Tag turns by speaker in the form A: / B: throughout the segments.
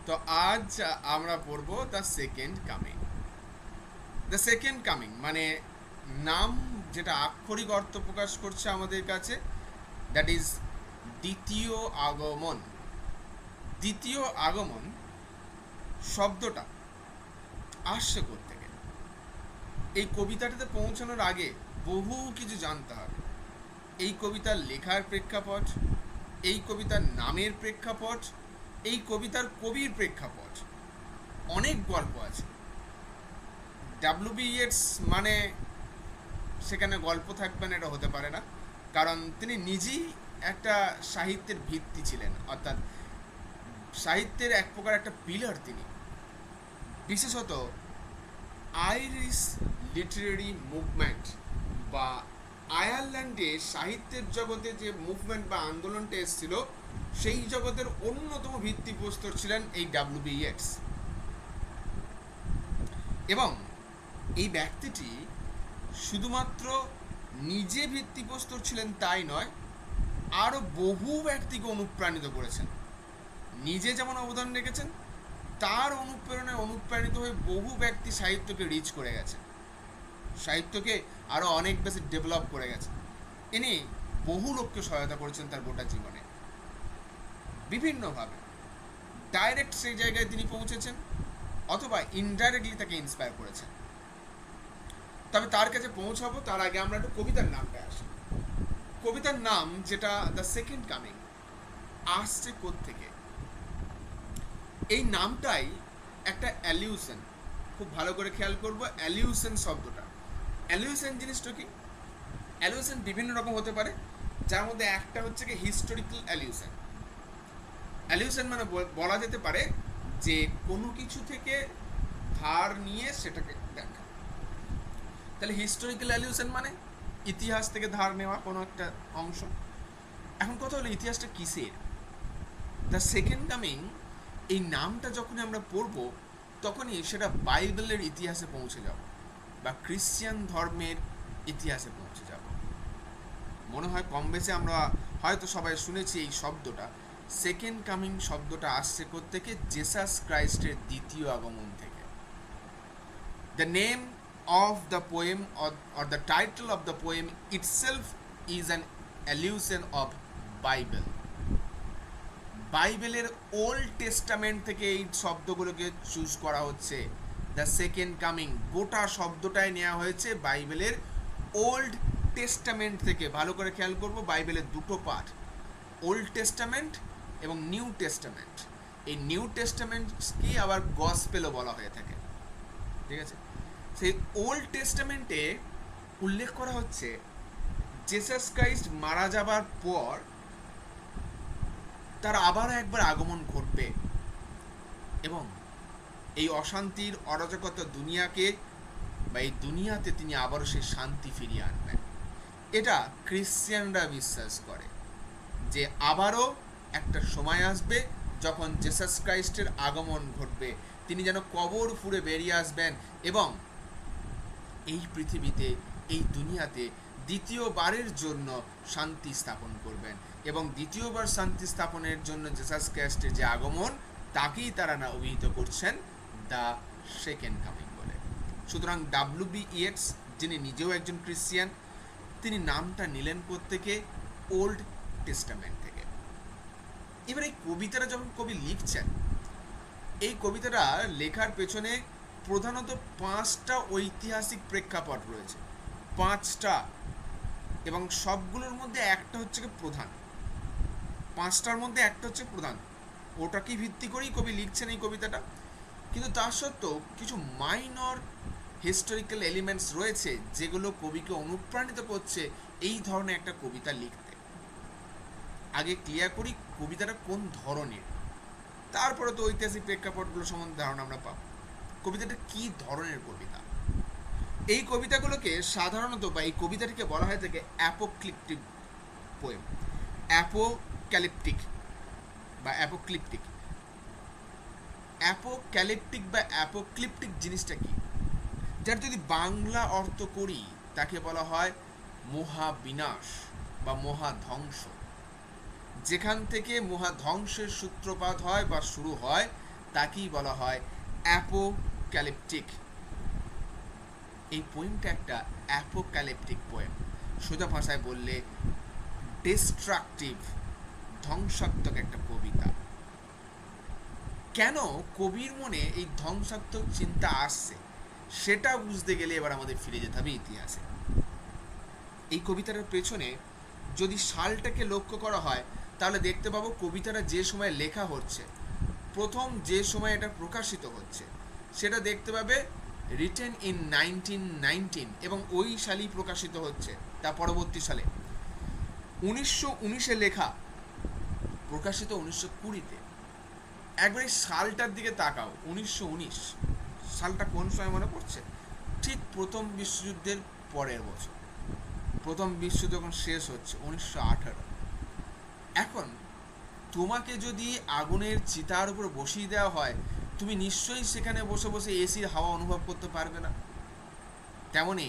A: তো আজ আমরা পড়ব the second coming. The second coming মানে নাম যেটা আক্ষরিক অর্থ প্রকাশ করছে আমাদের কাছে, দ্যাট ইজ দ্বিতীয় আগমন। দ্বিতীয় আগমন শব্দটা আসছে কোত্থেকে? এই কবিতাটাতে পৌঁছানোর আগে বহু কিছু জানতে হবে। এই কবিতার লেখার প্রেক্ষাপট, এই কবিতার নামের প্রেক্ষাপট, এই কবিতার কবির প্রেক্ষাপট, অনেক গল্প আছে। ডাব্লিউ বি ইয়েটস মানে সেখানে গল্প থাকবে না, এটা হতে পারে না। কারণ তিনি নিজেই একটা সাহিত্যের ভিত্তি ছিলেন, অর্থাৎ সাহিত্যের এক প্রকার একটা পিলার তিনি। বিশেষত আইরিশ লিটারেরি মুভমেন্ট বা আয়ারল্যান্ডে সাহিত্যের জগতে যে মুভমেন্ট বা আন্দোলনটা এসেছিল, সেই জগতের অন্যতম ভিত্তিপ্রস্তর ছিলেন এই ডাব্লিউ বি ইয়েটস। এবং এই ব্যক্তিটি শুধুমাত্র নিজে ভিত্তিপ্রস্তর ছিলেন তাই নয়, আরও বহু ব্যক্তিকে অনুপ্রাণিত করেছেন। নিজে যেমন অবদান রেখেছেন, তার অনুপ্রেরণায় অনুপ্রাণিত হয়ে বহু ব্যক্তি সাহিত্যকে রিচ করে গেছে, সাহিত্যকে আরও অনেক বেশি ডেভেলপ করে গেছে। ইনি বহু লোককে সহায়তা করেছেন তার গোটা জীবনে বিভিন্নভাবে। ডাইরেক্ট সেই জায়গায় তিনি পৌঁছেছেন, অথবা ইনডাইরেক্টলি তাকে ইন্সপায়ার করেছেন। তবে তার কাছে পৌঁছাবো তার আগে আমরা একটু কবিতার নামটা আসি। কবিতার নাম যেটা দ্য সেকেন্ড কামিং আসছে কোত্থেকে? এই নামটাই একটা অ্যালিউশন। খুব ভালো করে খেয়াল করবো অ্যালিউশন শব্দটা। অ্যালিউশন জিনিসটা কি? অ্যালিউশন বিভিন্ন রকম হতে পারে, যার মধ্যে একটা হচ্ছে কি হিস্টোরিক্যাল অ্যালিউশন। অ্যালিউশন মানে বলা যেতে পারে যে কোনো কিছু থেকে ধার নিয়ে সেটাকে দেখা। তাহলে হিস্টোরিক্যাল অ্যালিউশন মানে ইতিহাস থেকে ধার নেওয়া কোনো একটা অংশ। এখন কথা হলো ইতিহাসটা কিসের? দ্য সেকেন্ড কামিং এই নামটা যখনই আমরা পড়ব, তখনই সেটা বাইবেলের ইতিহাসে পৌঁছে যাব বা খ্রিশ্চান ধর্মের ইতিহাসে পৌঁছে যাব। মনে হয় কম বেশি আমরা হয়তো সবাই শুনেছি এই শব্দটা। সেকেন্ড কামিং শব্দটা আসছে কোত্থেকে? জেসাস ক্রাইস্টের দ্বিতীয় আগমন থেকে। The name of the poem or the title of the poem itself is an allusion of Bible. বাইবেলের ওল্ড টেস্টামেন্ট থেকে এই শব্দগুলোকে চুজ করা হচ্ছে। দ্য সেকেন্ড কামিং গোটা শব্দটাই নেওয়া হয়েছে বাইবেলের ওল্ড টেস্টামেন্ট থেকে। ভালো করে খেয়াল করব, বাইবেলের দুটো পার্ট, ওল্ড টেস্টামেন্ট এবং নিউ টেস্টামেন্ট। এই নিউ টেস্টামেন্টকে আবার গসপেলও বলা হয়ে থাকে, ঠিক আছে? সেই ওল্ড টেস্টামেন্টে উল্লেখ করা হচ্ছে জেসাস ক্রাইস্ট মারা যাবার পর তার আবার একবার আগমন ঘটবে এবং এই অশান্তির অরাজকতা দুনিয়াকে বা এই দুনিয়াতে তিনি আবারও সেই শান্তি ফিরিয়ে আনবেন। এটা খ্রিশ্চানরা বিশ্বাস করে যে আবারও একটা সময় আসবে যখন জেসাস ক্রাইস্টের আগমন ঘটবে, তিনি যেন কবর ফুঁড়ে বেরিয়ে আসবেন এবং এই পৃথিবীতে, এই দুনিয়াতে দ্বিতীয়বারের জন্য শান্তি স্থাপন করবেন। এবং দ্বিতীয়বার শান্তি স্থাপনের জন্য জেসাস ক্রাইস্টের যে আগমন, তাকেই তারা না অভিহিত করছেন দ্য সেকেন্ড কামিং বলে। সুতরাং ডাব্লিউ বি ইয়েটস, যিনি নিজেও একজন খ্রিশ্চিয়ান, তিনি নামটা নিলেন কোত্থেকে? ওল্ড টেস্টামেন্ট থেকে। এবার এই কবিতাটা যখন কবি লিখছেন, এই কবিতাটা লেখার পেছনে প্রধানত 5টা ঐতিহাসিক প্রেক্ষাপট রয়েছে, 5টা, এবং সবগুলোর মধ্যে একটা হচ্ছে প্রধান। 5টার মধ্যে একটা হচ্ছে প্রধান, ওটাকেই ভিত্তি করেই কবি লিখছেন এই কবিতাটা। কিন্তু তা সত্ত্বেও কিছু মাইনর হিস্টোরিক্যাল এলিমেন্টস রয়েছে যেগুলো কবিকে অনুপ্রাণিত করছে এই ধরনের একটা কবিতা লিখতে। আগে ক্লিয়ার করি কবিতাটা কোন ধরনের, তারপরে তো ঐতিহাসিক প্রেক্ষাপটগুলো সম্বন্ধে ধারণা আমরা পাবো। কবিতাটা কি ধরনের কবিতা? এই কবিতাগুলোকে সাধারণত বা এই কবিতাটিকে বলা হয় থাকে অ্যাপোক্লিপটিক পোয়েম। অ্যাপোক্যালিপটিক বা অ্যাপোক্লিপটিক। অ্যাপোক্যালিপটিক বা অ্যাপোক্লিপটিক জিনিসটা কি? যার যদি বাংলা অর্থ করি তাকে বলা হয় মহাবিনাশ বা মহাধ্বংস। যেখান থেকে মহাধ্বংসের সূত্রপাত হয় বা শুরু হয়, তাকেই বলা হয় অ্যাপোক্যালিপটিক। এই পোয়েমটা একটা অ্যাপোক্যালিপটিক পোয়েম, সোজা ভাষায় বললে ডিস্ট্রাকটিভ, ধ্বংসাত্মক একটা কবিতা। কেন কবির মনে এই ধ্বংসাত্মক চিন্তা আসছে সেটা বুঝতে গেলে এবার আমাদের ফিরে যেতে হবে ইতিহাসে। এই কবিতাটার পেছনে যদি সালটাকে লক্ষ্য করা হয় তাহলে দেখতে পাবো কবিতাটা যে সময় লেখা হচ্ছে, প্রথম যে সময় এটা প্রকাশিত হচ্ছে সেটা দেখতে পাবে রিটেন ইন 1919 এবং ওই সালেই প্রকাশিত হচ্ছে। তার পরবর্তী সালে 1919-এ লেখা, প্রকাশিত 1920-তে। একবার এই সালটার দিকে তাকাও, 1919 সালটা কোন সময় মনে পড়ছে? ঠিক প্রথম বিশ্বযুদ্ধের পরের বছর, প্রথম বিশ্বযুদ্ধ যখন শেষ হচ্ছে 1918। এখন তোমাকে যদি আগুনের চিতার উপর বসিয়ে দেওয়া হয়, তুমি নিশ্চয়ই সেখানে বসে বসে এসির হাওয়া অনুভব করতে পারবে না। তেমনি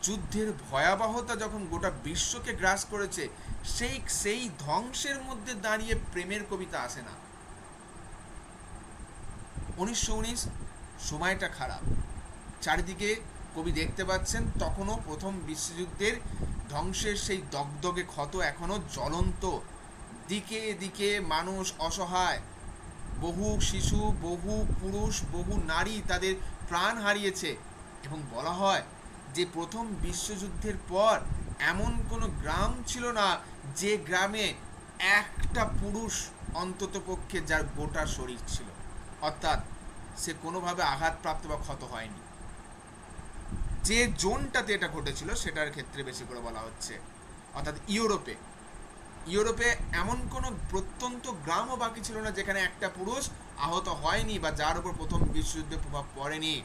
A: যুদ্ধের ভয়াবহতা যখন গোটা বিশ্বকে গ্রাস করেছে, সেই ধ্বংসের মধ্যে দাঁড়িয়ে প্রেমের কবিতা আসে না। 1919 সময়টা খারাপ, চারিদিকে কবি দেখতে পাচ্ছেন তখনও প্রথম বিশ্বযুদ্ধের ধ্বংসের সেই দগদগে ক্ষত এখনো জ্বলন্ত, দিকে দিকে মানুষ অসহায়, বহু শিশু, বহু পুরুষ, বহু নারী তাদের প্রাণ হারিয়েছে। এবং বলা হয় যে প্রথম বিশ্বযুদ্ধের পর এমন কোনো গ্রাম ছিল না যে গ্রামে একটা পুরুষ অন্তত পক্ষে যার গোটা শরীর ছিল, অর্থাৎ সে কোনোভাবে আঘাতপ্রাপ্ত বা ক্ষত হয়নি। যে জোনটাতে এটা ঘটেছিল সেটার ক্ষেত্রে বেশি করে বলা হচ্ছে, অর্থাৎ ইউরোপে এমন কোনো প্রত্যন্ত গ্রামও বাকি ছিল না যেখানে একটা পুরুষ আহত হয়নি বা যার উপর প্রথম বিশ্বযুদ্ধের প্রভাব পড়েনি।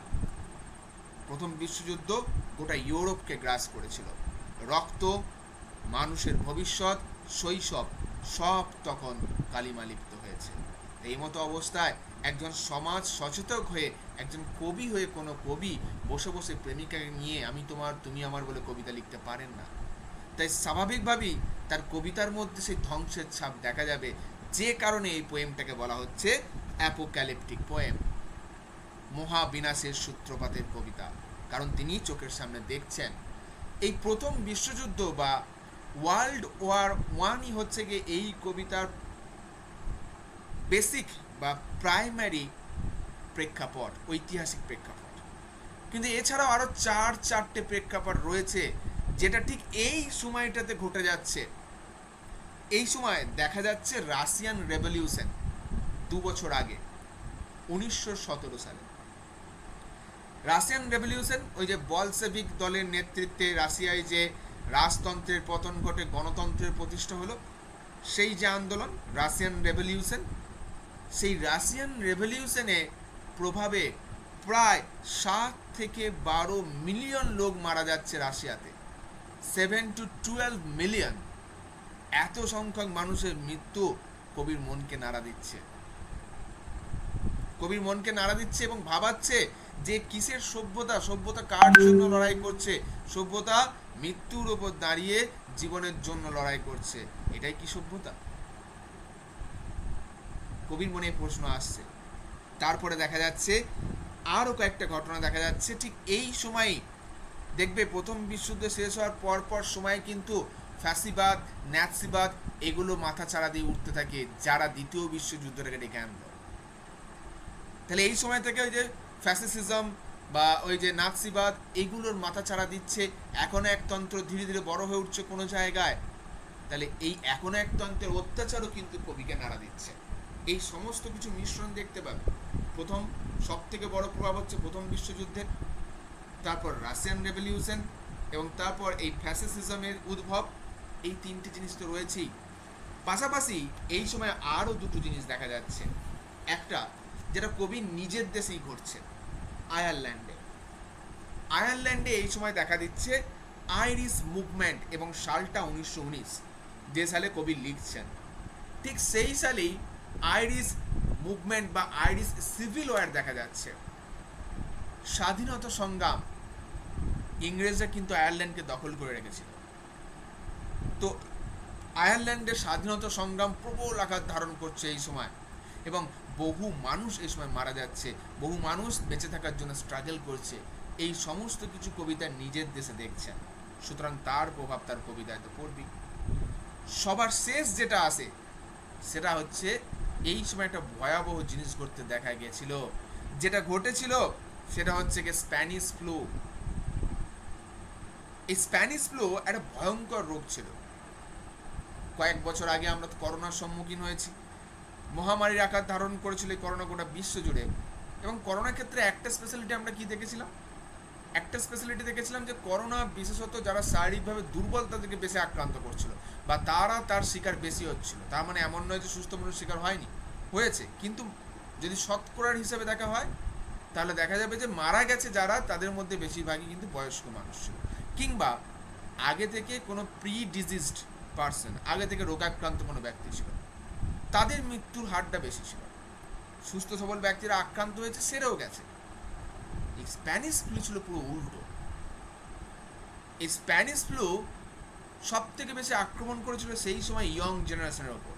A: প্রথম বিশ্বযুদ্ধ গোটা ইউরোপকে গ্রাস করেছিল। রক্ত, মানুষের ভবিষ্যৎ, শৈশব সব তখন কালিমালিপ্ত হয়েছে। এই মতো অবস্থায় একজন সমাজ সচেতক হয়ে, একজন কবি হয়ে কোনো কবি বসে বসে প্রেমিকাকে নিয়ে আমি তোমার তুমি আমার বলে কবিতা লিখতে পারেন না। তাই স্বাভাবিকভাবেই তার কবিতার মধ্যে সেই ধ্বংসের ছাপ দেখা যাবে, যে কারণে এই পোয়েমটাকে বলা হচ্ছে অ্যাপোক্যালিপটিক পোয়েম, মহাবিনাশের সূত্রপাতের কবিতা। কারণ তিনি চোখের সামনে দেখছেন এই প্রথম বিশ্বযুদ্ধ বা ওয়ার্ল্ড ওয়ার 1ই হচ্ছে গিয়ে এই কবিতার বেসিক বা প্রাইমারি প্রেক্ষাপট, ঐতিহাসিক প্রেক্ষাপট। কিন্তু এছাড়াও আরও চারটে প্রেক্ষাপট রয়েছে যেটা ঠিক এই সময়টাতে ঘটে যাচ্ছে। এই সময় দেখা যাচ্ছে রাশিয়ান রেভলিউশন 2 বছর আগে 1917 সালে। রাশিয়ান রেভলিউশন, ওই যে বলশেভিক দলের নেতৃত্বে রাশিয়ায় যে রাজতন্ত্রের পতন ঘটে গণতন্ত্রের প্রতিষ্ঠা হলো, সেই যে আন্দোলন রাশিয়ান রেভলিউশন, সেই রাশিয়ান রেভলিউশনে প্রভাবে প্রায় 7 থেকে 12 মিলিয়ন লোক মারা যাচ্ছে রাশিয়াতে। 7 to 12 মিলিয়ন, এত সংখ্যক মানুষের মৃত্যু কবির মনকে নাড়া দিচ্ছে, কবির মনকে নাড়া দিচ্ছে এবং ভাবাচ্ছে যে কিসের সভ্যতা কার জন্য লড়াই করছে? সভ্যতা মৃত্যুর উপর দাঁড়িয়ে জীবনের জন্য লড়াই করছে, এটাই কি সভ্যতা? কবির মনে প্রশ্ন আসছে। তারপরে দেখা যাচ্ছে আরও কয়েকটা ঘটনা দেখা যাচ্ছে ঠিক এই সময়ই। দেখবে প্রথম বিশ্বযুদ্ধ শেষ হওয়ার পর সময় কিন্তু ফ্যাসিবাদ, ন্যাৎসিবাদ এগুলো মাথা চাড়া দিয়ে উঠতে থাকে, যারা দ্বিতীয় বিশ্বযুদ্ধটাকে ডেকে আনলো। তাহলে এই সময় থেকে ওই যে ফ্যাসিসিজম বা ওই যে নাৎসিবাদ এগুলোর মাথা চাড়া দিচ্ছে, এখন একতন্ত্র ধীরে ধীরে বড় হয়ে উঠছে কোনো জায়গায়। তাহলে এই এখন একতন্ত্রের অত্যাচারও কিন্তু কবিকে নাড়া দিচ্ছে। এই সমস্ত কিছু মিশ্রণ দেখতে পাবে। প্রথম সব থেকে বড় প্রভাব হচ্ছে প্রথম বিশ্বযুদ্ধের, তারপর রাশিয়ান রেভলিউশন এবং তারপর এই ফ্যাসিসিজমের উদ্ভব। এই তিনটি জিনিস তো রয়েছেই। পাশাপাশি এই সময় আরও দুটো জিনিস দেখা যাচ্ছে। একটা যেটা কবির নিজের দেশেই ঘটছে, আয়ারল্যান্ডে এই সময় দেখা দিচ্ছে আইরিশ মুভমেন্ট, এবং সালটা 1919 যে সালে কবি লিখছেন। ঠিক সেই সালেই আইরিশ মুভমেন্ট বা আইরিশ সিভিল ওয়ার দেখা যাচ্ছে। স্বাধীনতা সংগ্রাম, ইংরেজরা কিন্তু আয়ারল্যান্ডকে দখল করে রেখেছিল। তো আয়ারল্যান্ডের স্বাধীনতা সংগ্রাম প্রবল আকার ধারণ করছে এই সময়, এবং বহু মানুষ এই সময় মারা যাচ্ছে, বহু মানুষ বেঁচে থাকার জন্য স্ট্রাগল করছে, এই সমস্ত কিছু কবিতা নিজের দেশে দেখছেন, সুতরাং তার প্রভাব তার কবিতায় তো পড়বেই। সবার শেষ যেটা আসে সেটা হচ্ছে এই সময় একটা ভয়াবহ জিনিস ঘটতে দেখা গিয়েছিল। যেটা ঘটেছিল সেটা হচ্ছে কি স্প্যানিশ ফ্লু। এই স্প্যানিশ ফ্লু একটা ভয়ঙ্কর রোগ ছিল। কয়েক বছর আগে আমরা তো করোনার সম্মুখীন হয়েছি, মহামারীর আকার ধারণ করেছিল এই করোনা গোটা বিশ্ব জুড়ে। এবং করোনার ক্ষেত্রে একটা স্পেশালিটি আমরা কি দেখেছিলাম, একটা স্পেশালিটি দেখেছিলাম যে করোনা বিশেষত যারা শারীরিকভাবে দুর্বল তাদেরকে বেশি আক্রান্ত করছিল, বা তারা তার শিকার বেশি হচ্ছিল। তার মানে এমন নয় যে সুস্থ মানুষ শিকার হয়নি, হয়েছে, কিন্তু যদি শতকরার হিসেবে দেখা হয় তাহলে দেখা যাবে যে মারা গেছে যারা, তাদের মধ্যে বেশিরভাগই কিন্তু বয়স্ক মানুষ ছিল, কিংবা আগে থেকে কোনো প্রি ডিজিজড পার্সন, আগে থেকে রোগাক্রান্ত কোনো ব্যক্তি ছিল, তাদের মৃত্যুর হারটা বেশি ছিল। সুস্থ সবল ব্যক্তিরা আক্রান্ত হয়েছে, সেরেও গেছে। এই স্প্যানিশ ফ্লু ছিল পুরো উল্টো। এই স্প্যানিশ ফ্লু সব থেকে বেশি আক্রমণ করেছিল সেই সময় ইয়ং জেনারেশনের ওপর।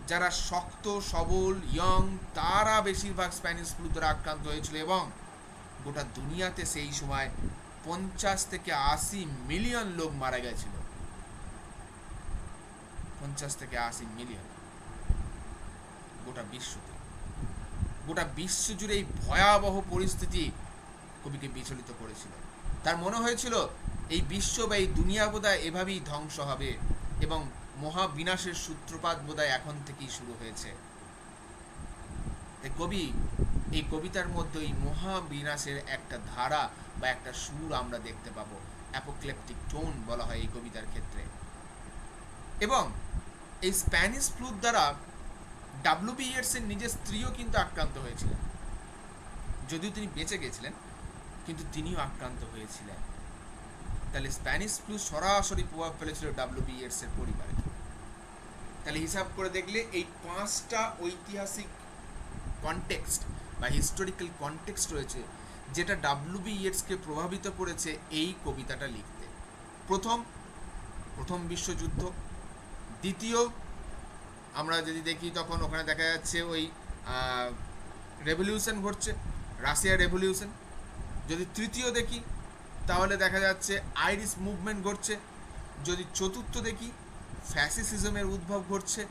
A: যারা শক্ত সবল ইয়ং, তারা বেশিরভাগ স্প্যানিশ ফ্লু দ্বারা আক্রান্ত হয়েছিল, এবং গোটা দুনিয়াতে সেই সময় 50 থেকে 80 মিলিয়ন লোক মারা গেছিল। 50 থেকে 80 মিলিয়ন গোটা বিশ্বতে। গোটা বিশ্ব জুড়ে এই ভয়াবহ পরিস্থিতি কবিকে বিচলিত করেছিল। তার মনে হয়েছিল এই বিশ্ব বা এই দুনিয়া বোধহয় এভাবেই ধ্বংস হবে, এবং মহাবিনাশের সূত্রপাত বোধহয় এখন থেকেই শুরু হয়েছে। তাই কবি এই কবিতার মধ্যে এই মহাবিনাশের একটা ধারা বা একটা সুর আমরা দেখতে পাবো। অ্যাপোক্লিপটিক টোন বলা হয় এই কবিতার ক্ষেত্রে। এবং এই স্প্যানিশ ফ্লুর দ্বারা ডাব্লিউ.বি. ইয়েটসের নিজের স্ত্রীও কিন্তু আক্রান্ত হয়েছিলেন। যদিও তিনি বেঁচে গেছিলেন, কিন্তু তিনিও আক্রান্ত হয়েছিলেন। তাহলে স্প্যানিশ ফ্লু সরাসরি প্রভাব ফেলেছিল ডাব্লিউ.বি. ইয়েটসের পরিবারে। তাহলে হিসাব করে দেখলে এই 5টা ঐতিহাসিক কনটেক্সট বা হিস্টোরিক্যাল কনটেক্সট রয়েছে যেটা ডাব্লিউ.বি. ইয়েটসকে প্রভাবিত করেছে এই কবিতাটা লিখতে। প্রথম বিশ্বযুদ্ধ। দ্বিতীয়, আমরা যদি দেখি তখন ওখানে দেখা যাচ্ছে ওই রেভলিউশন ঘটছে, রাশিয়ার রেভলিউশন। যদি তৃতীয় দেখি তাহলে দেখা যাচ্ছে আইরিশ মুভমেন্ট ঘটছে। যদি চতুর্থ দেখি ফ্যাসিসিজমের উদ্ভব ঘটছে।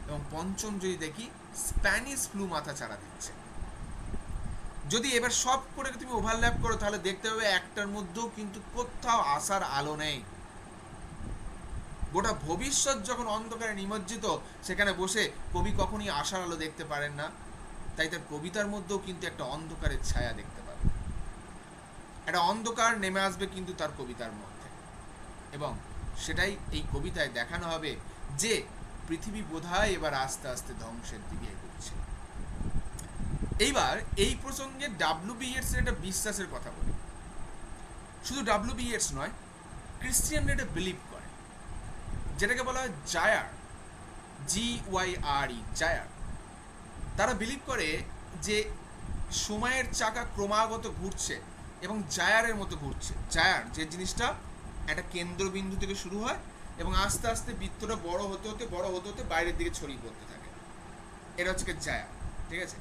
A: এবং পঞ্চম যদি দেখি স্প্যানিশ ফ্লু মাথা চাড়া দিচ্ছে। যদি এবার সব করে তুমি ওভারল্যাপ করো তাহলে দেখতে পাবে একটার মধ্যেও কিন্তু কোথাও আসার আলো নেই। গোটা ভবিষ্যৎ যখন অন্ধকারে নিমজ্জিত, সেখানে বসে কবি কখনই আশার আলো দেখতে পারেন না। তাই তার কবিতার মধ্যেও কিন্তু একটা অন্ধকারের ছায়া দেখতে পাবে। একটা অন্ধকার নেমে আসবে কিন্তু তার কবিতার মধ্যে, এবং সেটাই এই কবিতায় দেখানো হবে যে পৃথিবী বোধহয় এবার আস্তে আস্তে ধ্বংসের দিকে এগোচ্ছে। এইবার এই প্রসঙ্গে ডাব্লিউ.বি. ইয়েটসের একটা বিশ্বাসের কথা বলি। শুধু ডাব্লিউ.বি. ইয়েটস নয়, ক্রিশ্চিয়ানরা এটা বিলিভ করে, যেটাকে বলা হয় জায়ার, GYRE, জায়ার। তারা বিলিভ করে যে সময়ের চাকা ক্রমাগত ঘুরছে এবং জায়ারের মতো ঘুরছে। জায়ার যে জিনিসটা একটা কেন্দ্রবিন্দু থেকে শুরু হয় এবং আস্তে আস্তে বৃত্তটা বড় হতে হতে বাইরের দিকে ছড়িয়ে পড়তে থাকে, এটা হচ্ছে জায়ার। ঠিক আছে।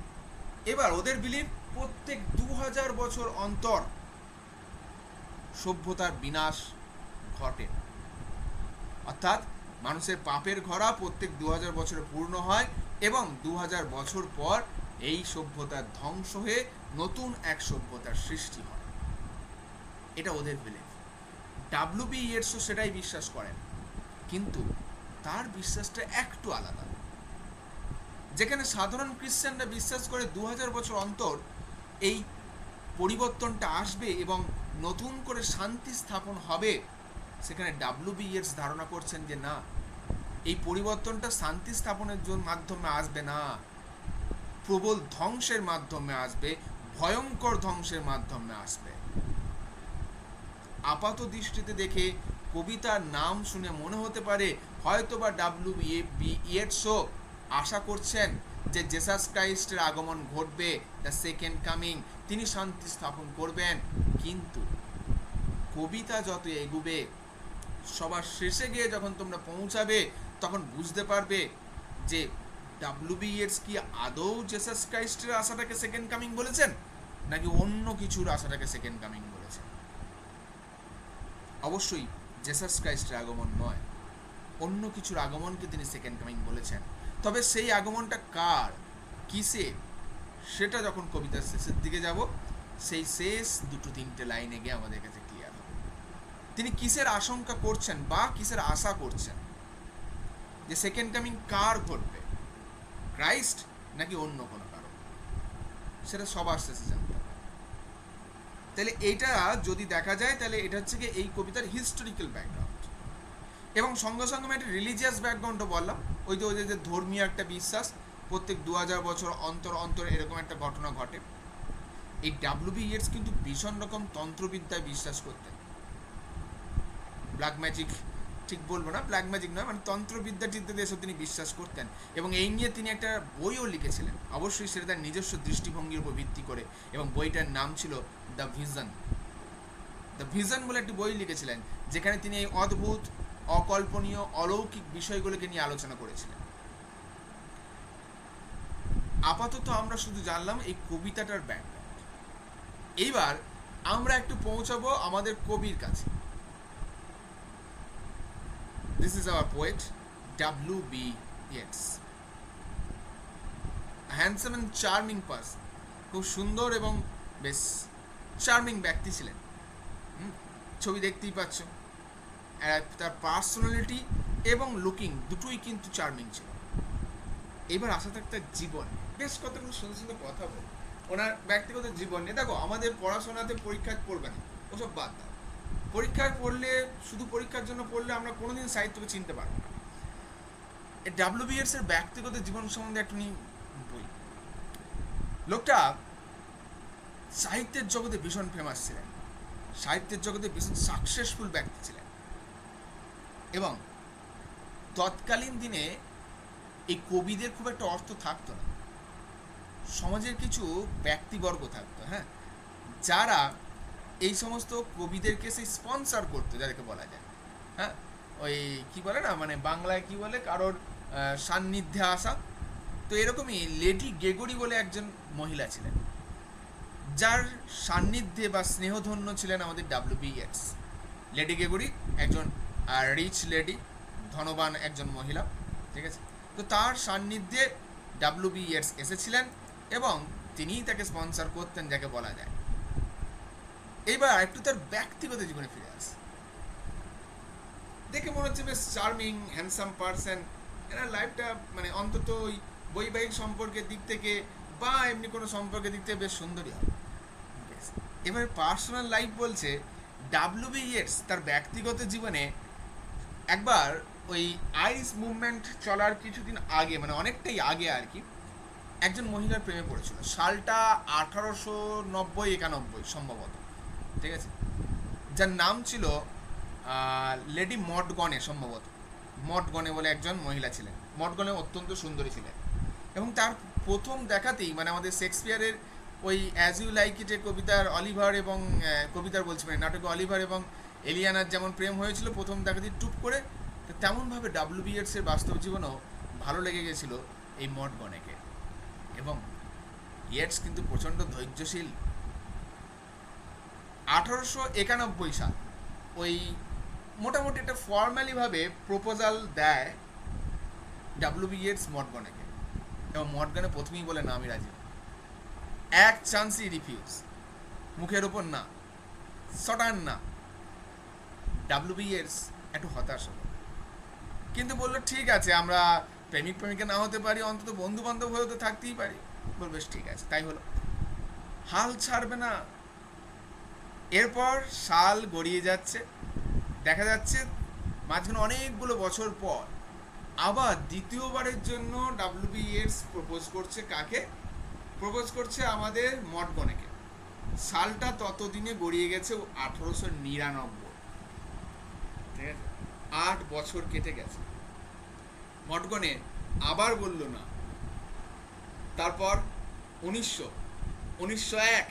A: এবার ওদের বিলিভ প্রত্যেক 2000 বছর অন্তর সভ্যতার বিনাশ ঘটে, অর্থাৎ মানুষের পাপের ঘরা প্রত্যেক 2000 বছরে পূর্ণ হয় এবং 2000 বছর পর এই সভ্যতার ধ্বংস হয়ে নতুন এক সভ্যতার সৃষ্টি হয়। এটা ওদের বিলিভ। ডাব্লিউ.বি. ইয়েটসও সেটাই বিশ্বাস করেন, কিন্তু তার বিশ্বাসটা একটু আলাদা। যেখানে সাধারণ খ্রিস্টানরা বিশ্বাস করে 2000 বছর অন্তর এই পরিবর্তনটা আসবে এবং নতুন করে শান্তি স্থাপন হবে, সেখানে ডাব্লিউ.বি. ইয়েটস ধারণা করছেন যে না, এই পরিবর্তনটা শান্তি স্থাপনের মাধ্যমে আসবে না, প্রবল ধ্বংসের মাধ্যমে আসবে, ভয়ঙ্কর ধ্বংসের মাধ্যমে আসবে। আপাত দৃষ্টিতে দেখে কবিতার নাম শুনে মনে হতে পারে হয়তোবা ডাব্লিউ.বি. ইয়েটসও আশা করছেন যে জেসাস ক্রাইস্টের আগমন ঘটবে, দ্য সেকেন্ড কামিং, তিনি শান্তি স্থাপন করবেন। কিন্তু কবিতা যত এগুবে, সবার শেষে গিয়ে যখন তোমরা পৌঁছাবে তখন বুঝতে পারবে যে ডাব্লিউ.বি. ইয়েটস কি আদৌ জেসাস ক্রাইস্টের আশাটাকে সেকেন্ড কামিং বলেছেন, নাকি অন্য কিছুর আশাটাকে সেকেন্ড কামিং বলেছেন? অবশ্যই জেসাস ক্রাইস্টের আগমন নয়, অন্য কিছুর আগমনকে তিনি সেকেন্ড কামিং বলেছেন। তবে সেই আগমনটা কার, কিসে, সেটা যখন কবিতার শেষের দিকে যাব, সেই শেষ দুটো তিনটে লাইনে গিয়ে আমাদের কাছে ক্লিয়ার হবে তিনি কিসের আশঙ্কা করছেন বা কিসের আশা করছেন, যে সেকেন্ড কামিং কার ঘটবে, ক্রাইস্ট নাকি অন্য কোনো কারণ, সেটা সবার শেষে জানতে হবে। তাহলে এটা যদি দেখা যায়, তাহলে এটা হচ্ছে কি এই কবিতার হিস্টোরিক্যাল ব্যাকগ্রাউন্ড, এবং সঙ্গে সঙ্গে আমি একটা রিলিজিয়াস ব্যাকগ্রাউন্ডও বললাম। ওই যে ধর্মীয় একটা বিশ্বাস, প্রত্যেক 2000 বছর অন্তর অন্তর এরকম একটা ঘটনা ঘটে। এই ডাব্লিউ.বি. ইয়েটস কিন্তু ভীষণ রকম তন্ত্রবিদ্যায় বিশ্বাস করতেন। ব্ল্যাক ম্যাজিক ঠিক বলবো না, ব্ল্যাক ম্যাজিক নয়, মানে তন্ত্রবিদ্যা টিদ্যাতে এসব তিনি বিশ্বাস করতেন, এবং এই নিয়ে তিনি একটা বইও লিখেছিলেন, অবশ্যই সেটা তার নিজস্ব দৃষ্টিভঙ্গির উপর ভিত্তি করে, এবং বইটার নাম ছিল দ্য ভিশন। দ্য ভিশন বলে একটি বই লিখেছিলেন, যেখানে তিনি এই অদ্ভুত, অকল্পনীয়, অলৌকিক বিষয়গুলোকে নিয়ে আলোচনা করেছিলেন। আপাতত আমরা শুধু জানলাম এই কবিতাটার ব্যাকগ্রাউন্ড। এইবার আমরা একটু পৌঁছাবো আমাদের কবির কাছে। This is our poet, W.B. Yeats. A handsome and charming person. খুব সুন্দর এবং বেশ চার্মিং ব্যক্তি ছিলেন। ছবি দেখতেই পাচ্ছ, তার পার্সোনালিটি এবং লুকিং দুটোই কিন্তু চার্মিং ছিল। এবার আসা থাকতে জীবন, বেশ কতগুলো সুন্দর সুন্দর কথা বল ওনার ব্যক্তিগত জীবন নিয়ে। দেখো, আমাদের পড়াশোনাতে পরীক্ষা পড়বে না, ওসব বাদ দাও। পরীক্ষায় পড়লে, শুধু পরীক্ষার জন্য পড়লে আমরা কোনোদিন সাহিত্যকে চিনতে পারবো না। এই ডাব্লিউ.বি. ইয়েটস এর ব্যক্তিগত জীবন সম্বন্ধে একটু বই। লোকটা সাহিত্যের জগতে ভীষণ ফেমাস ছিলেন, সাহিত্যের জগতে ভীষণ সাকসেসফুল ব্যক্তি ছিলেন, এবং তৎকালীন দিনে এই কবিদের খুব একটা অর্থ থাকতো না। সমাজের কিছু ব্যক্তিবর্গ থাকতো, হ্যাঁ, যারা এই সমস্ত কবিদেরকে সেই স্পন্সর করতো, যাদেরকে বলা যায়, হ্যাঁ, ওই কি বলে না, মানে বাংলায় কি বলে, কারোর সান্নিধ্যে আসা। তো এরকমই লেডি গেগরি বলে একজন মহিলা ছিলেন, যার সান্নিধ্যে বা স্নেহধন্য ছিলেন আমাদের ডাব্লিউ.বি. ইয়েটস। লেডি গেগরি একজন রিচ লেডি, ধনবান একজন মহিলা, ঠিক আছে। তো তার সান্নিধ্যে ডাব্লিউ.বি. ইয়েটস এসেছিলেন, এবং তিনিই তাকে স্পন্সর করতেন, যাকে বলা যায়। এইবার একটু তার ব্যক্তিগত জীবনে ফিরে আসে। দেখে মনে হচ্ছে বেশ চার্মিং, হ্যান্ডসাম পারসন। এনার লাইফটা মানে অন্তত ওই বৈবাহিক সম্পর্কের দিক থেকে বা এমনি কোনো সম্পর্কের দিক থেকে বেশ সুন্দরই হবে। এবার পার্সোনাল লাইফ বলছে, ডাব্লিউ.বি. ইয়েটস তার ব্যক্তিগত জীবনে একবার ওই আইরিশ মুভমেন্ট চলার কিছুদিন আগে, মানে অনেকটাই আগে আর কি, একজন মহিলার প্রেমে পড়েছিল। সালটা 1890-91 সম্ভবত, ঠিক আছে, যার নাম ছিল লেডি মডগনে, সম্ভবত মডগনে বলে একজন মহিলা ছিলেন। মডগনে অত্যন্ত সুন্দরী ছিলেন, এবং তার প্রথম দেখাতেই, মানে আমাদের শেক্সপিয়ারের ওই অ্যাজ ইউ লাইক ইটের কবিতার অলিভার এবং কবিতার বলছি মানে নাটকে অলিভার এবং এলিয়ানার যেমন প্রেম হয়েছিল প্রথম দেখাতেই টুপ করে, তেমনভাবে ডাব্লিউ.বি. ইয়েটসের বাস্তব জীবনেও ভালো লেগে গেছিল এই মডগনেকে। এবং ইয়েটস কিন্তু প্রচণ্ড ধৈর্যশীল। 1891 সাল ওই মোটামুটি একটা ফর্মালিভাবে প্রপোজাল দেয় ডাব্লিউ.বি. ইয়েটস মডগনেকে, এবং মডগনে প্রথমেই বলে না, আমি রাজি। এক চান্সই রিফিউজ, মুখের ওপর না, সটান না। ডাব্লিউ.বি. ইয়েটস একটু হতাশ হলো, কিন্তু বললো ঠিক আছে, আমরা প্রেমিক প্রেমিকা না হতে পারি, অন্তত বন্ধু বান্ধব হয়েও তো থাকতেই পারি। বলবে ঠিক আছে, তাই হলো, হাল ছাড়বে না। এরপর সাল গড়িয়ে যাচ্ছে, দেখা যাচ্ছে মাঝখানে অনেকগুলো বছর পর আবার দ্বিতীয়বারের জন্য ডাব্লিউ.বি. ইয়েটস প্রপোজ করছে। কাকে প্রপোজ করছে? আমাদের মডগনেকে। সালটা ততদিনে গড়িয়ে গেছে 1899, ঠিক আছে, 8 বছর কেটে গেছে। মডগনে আবার বলল না। তারপর 1901,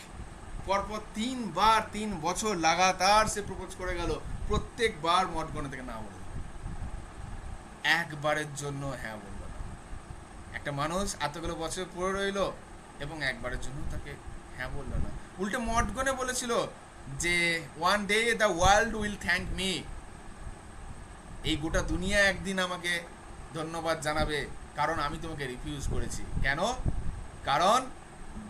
A: পরপর 3 বছর লাগাতার সে প্রপোজ করে গেল। প্রত্যেকবার মডগনে থেকে না বলল, একবারের জন্য হ্যাঁ বলল না। একটা মানুষ এতগুলো বছর পড়ে রইলো এবং একবারের জন্য তাকে হ্যাঁ বললো না, উল্টে মডগনে বলেছিল যে one day the world will thank me, এই গোটা দুনিয়া একদিন আমাকে ধন্যবাদ জানাবে, কারণ আমি তোমাকে রিফিউজ করেছি। কেন? কারণ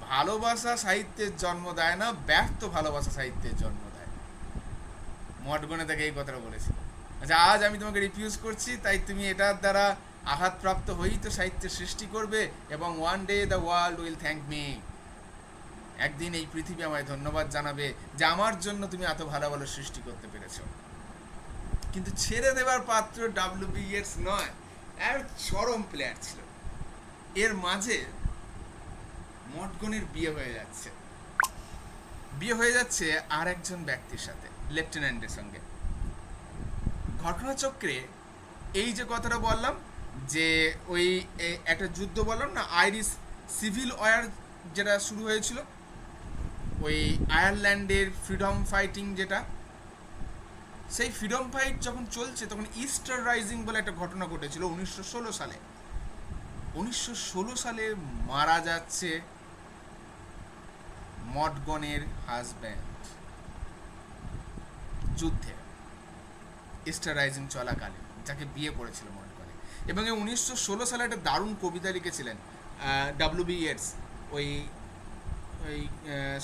A: ভালোবাসা সাহিত্যের জন্ম দেয় না, ব্যর্থ ভালোবাসা সাহিত্যের জন্ম দেয়। মডগনে থেকে এই কথাটা বলেছিল। আচ্ছা, আজ আমি তোমাকে রিফিউজ করছি, তাই তুমি এটার দ্বারা আঘাতপ্রাপ্ত হয়েই তো সাহিত্যের সৃষ্টি করবে, এবং one day the world will thank me, একদিন এই পৃথিবী আমায় ধন্যবাদ জানাবে যে আমার জন্য তুমি এত ভালো ভালো সৃষ্টি করতে পেরেছো। কিন্তু ছেড়ে দেবার পাত্র ডাব্লিউ.বি. ইয়েটস নয়, আর চরম প্লেয়ার ছিল। এর মাঝে মডগনের বিয়ে হয়ে যাচ্ছে আর একজন ব্যক্তির সাথে, লেফটেন্যান্টের সঙ্গে। ঘটনাচক্রে এই যে কথাটা বললাম যে ওই একটা যুদ্ধ বললাম না, আইরিশ সিভিল ওয়ার যেটা শুরু হয়েছিল, ওই আয়ারল্যান্ডের ফ্রিডম ফাইটিং, যেটা সেই ফ্রিডম ফাইট যখন চলছে তখন ইস্টার রাইজিং বলে একটা ঘটনা ঘটেছিল 1916 সালে। 1916 সালে মারা যাচ্ছে মডগনের হাজব্যান্ড যুদ্ধে, ইস্টার রাইজিং চলাকালে, যাকে বিয়ে করেছিল মডগনে। এবং এই 1916 সালে একটা দারুণ কবিতা লিখেছিলেন ডাব্লিউ.বি. ইয়েটস, ওই ওই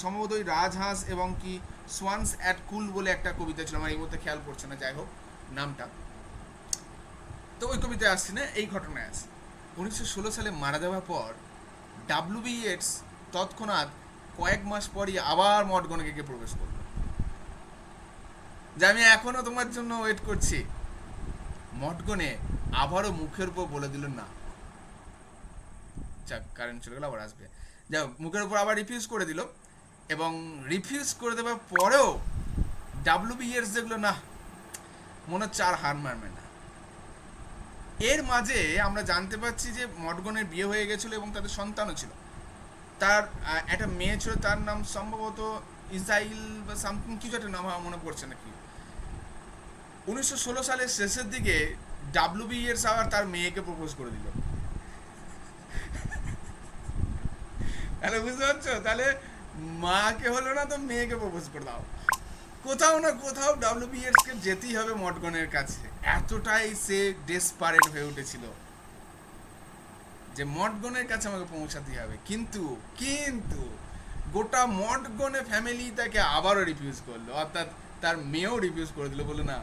A: সম্ভবত ওই রাজহাঁস এবং কি সোয়ানস অ্যাট কুল বলে একটা কবিতা ছিল, আমার এই মুহূর্তে খেয়াল পড়ছে না, যাই হোক নামটা। তো ওই কবিতায় আসছি না, এই ঘটনায় আছে 1916 সালে মারা যাওয়ার পর ডাব্লিউ.বি. ইয়েটস তৎক্ষণাৎ কয়েক মাস পরই আবার মডগনে গিয়ে প্রবেশ করলো, যে আমি এখনো তোমার জন্য ওয়েট করছি। মডগনে আবারও মুখের উপর বলে দিল না, যাক কারেন্ট চলে গেল, আবার আসবে, যা মুখের উপর আবার রিফিউজ করে দিল। এবং রিফিউজ করে দেওয়ার পরেও ডাব্লিউ.বি. ইয়েটস দেখলো না, মনে হচ্ছে আর হার মারবে না। এর মাঝে আমরা জানতে পারছি যে মডগনের বিয়ে হয়ে গেছিল এবং তাদের সন্তানও ছিল। তার একটা মেয়ে ছিল, তার নাম সম্ভবত ইসরাইল বা সামথিং কিছু একটা নাম, আমার মনে পড়ছে না কি। 1916 সালের শেষের দিকে ডাব্লিউ.বি. ইয়েটস আবার তার মেয়েকে প্রপোজ করে দিল। তাহলে বুঝতে পারছো, তাহলে মাকে হলো না তো মেয়েকে প্রপোজ করে দাও। কোথাও না কোথাও ডাব্লিউ.বি. ইয়েটসকে যেতেই হবে মডগনের কাছে, এতটাই সে ডেসপারেট হয়ে উঠেছিল যে মডগনের কাছে আমাকে পৌঁছাতেই হবে। কিন্তু কিন্তু গোটা মডগনে ফ্যামিলি তাকে আবারও রিফিউজ করলো, অর্থাৎ তার মেয়েও রিফিউজ করে দিল, বলে না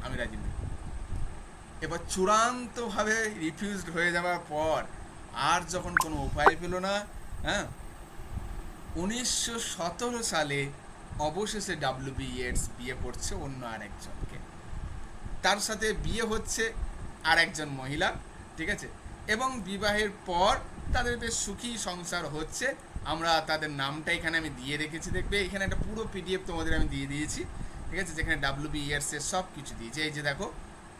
A: আমি রাজি নই। এবার চূড়ান্তভাবে রিফিউজড হয়ে যাওয়ার পর আর যখন কোনো উপায় পেল না, হ্যাঁ, 1917 সালে অবশেষে ডাব্লিউ.বি. ইয়েটস বিয়ে করছে অন্য আরেকজনকে। তার সাথে বিয়ে হচ্ছে আর একজন মহিলা, ঠিক আছে, এবং বিবাহের পর তাদের বেশ সুখী সংসার হচ্ছে। আমরা তাদের নামটা এখানে আমি দিয়ে রেখেছি, দেখবে এখানে একটা পুরো পিডিএফ তোমাদের আমি দিয়ে দিয়েছি, ঠিক আছে, যেখানে ডাব্লিউ.বি. ইয়েটসের সব কিছু দিয়েছে। এই যে দেখো,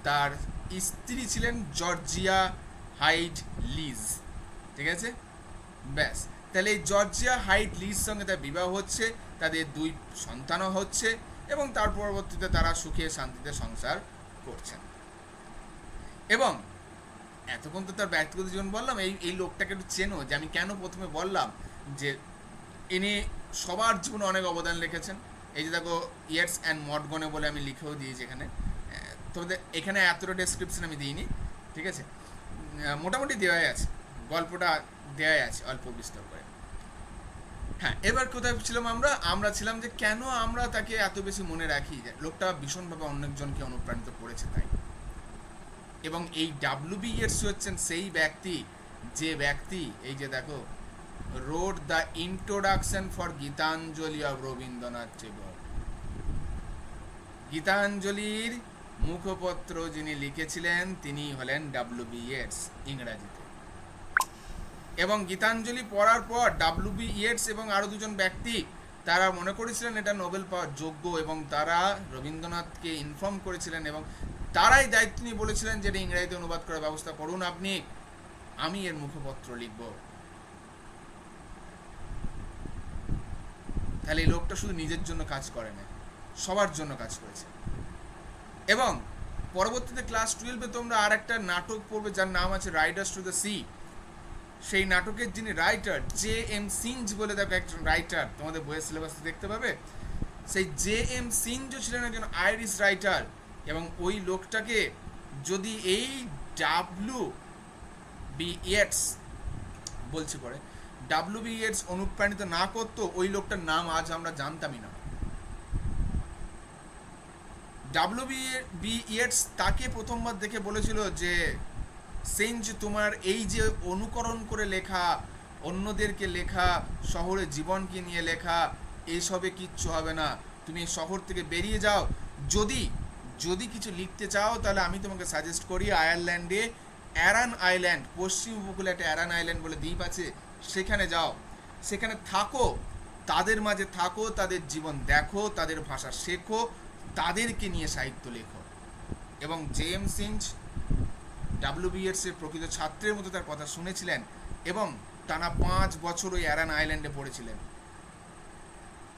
A: তার স্ত্রী ছিলেন জর্জিয়া হাইড লিজ, ঠিক আছে, ব্যাস। তাহলে এই জর্জিয়া হাইড লিজ সঙ্গে তার বিবাহ হচ্ছে, তাদের 2 সন্তানও হচ্ছে, এবং তার পরবর্তীতে তারা সুখে শান্তিতে সংসার করছেন। এবং এতক্ষণ তো তার ব্যক্তিগত জীবন বললাম, এই লোকটাকে একটু চেনো, যে আমি কেন প্রথমে বললাম যে ইনি সবার জীবনে অনেক অবদান রেখেছেন। এই যে দেখো, ইয়েটস অ্যান্ড মডগনে বলে আমি লিখেও দিয়েছি এখানে, তোমাদের এখানে এতটা ডেসক্রিপশন আমি দিইনি, ঠিক আছে, মোটামুটি দেওয়াই আছে, গল্পটা দেওয়াই আছে অল্প বিস্তর করে। হ্যাঁ, এবার কোথায় ছিলাম আমরা ছিলাম যে কেন আমরা তাকে এত বেশি মনে রাখি, যে লোকটা ভীষণভাবে অনেকজনকে অনুপ্রাণিত করেছে তাই। এবং এই ডাব্লিউ.বি. ইয়েটস হচ্ছেন সেই ব্যক্তি, যে ব্যক্তি এই যে দেখো, read the introduction for Gitanjali of Rabindranath Tagore. গীতাঞ্জলির মুখপত্র যিনি লিখেছিলেন তিনি হলেন ডাব্লিউ.বি. ইয়েটস ইংরাজিতে। এবং গীতাঞ্জলি পড়ার পর ডাব্লিউ.বি. ইয়েটস এবং আরও 2জন ব্যক্তি তারা মনে করেছিলেন এটা নোবেল পাওয়ার যোগ্য, এবং তারা রবীন্দ্রনাথকে ইনফর্ম করেছিলেন, এবং তারাই দায়িত্ব নিয়ে বলেছিলেন যে এটা ইংরেজিতে অনুবাদ করার ব্যবস্থা করুন আপনি, আমি এর মুখপত্র লিখব। তাহলে এই লোকটা শুধু নিজের জন্য কাজ করে না, সবার জন্য কাজ করেছে। এবং পরবর্তীতে ক্লাস 12-এ তোমরা আর একটা নাটক পড়বে যার নাম আছে রাইডার্স টু দ্য সি। সেই নাটকের যিনি রাইটার, J.M. সিঞ্জ বলে দেখো একজন রাইটার, তোমাদের বইয়ের সিলেবাসে দেখতে পাবে। সেই J.M. সিঞ্জ ছিলেন একজন আইরিশ রাইটার, এবং ওই লোকটাকে যদি এই W.B. ইয়েটস বলছি পরে, W.B. ইয়েটস অনুপ্রাণিত না করতো, ওই লোকটার নাম আজ আমরা জানতামই না। W.B. ইয়েটস তাকে প্রথমবার দেখে বলেছিল যে সেঞ্জ, তোমার এই যে অনুকরণ করে লেখা, অন্যদেরকে লেখা, শহরে জীবনকে নিয়ে লেখা, এইসবে কিচ্ছু হবে না, তুমি শহর থেকে বেরিয়ে যাও। যদি যদি কিছু লিখতে চাও তাহলে আমি তোমাকে সাজেস্ট করি আয়ারল্যান্ডে অ্যারান আইল্যান্ড, পশ্চিম উপকূলে একটা অ্যারান আইল্যান্ড বলে দ্বীপ আছে, সেখানে যাও, সেখানে থাকো, তাদের মাঝে থাকো, তাদের জীবন দেখো, তাদের ভাষা শেখো, তাদেরকে নিয়ে সাহিত্য লেখো। এবং J.M. সিঞ্জ W.B. ইয়েটসের প্রকৃত ছাত্রের মতো তার কথা শুনেছিলেন, এবং টানা 5 বছর ওই অ্যারান আইল্যান্ডে পড়েছিলেন।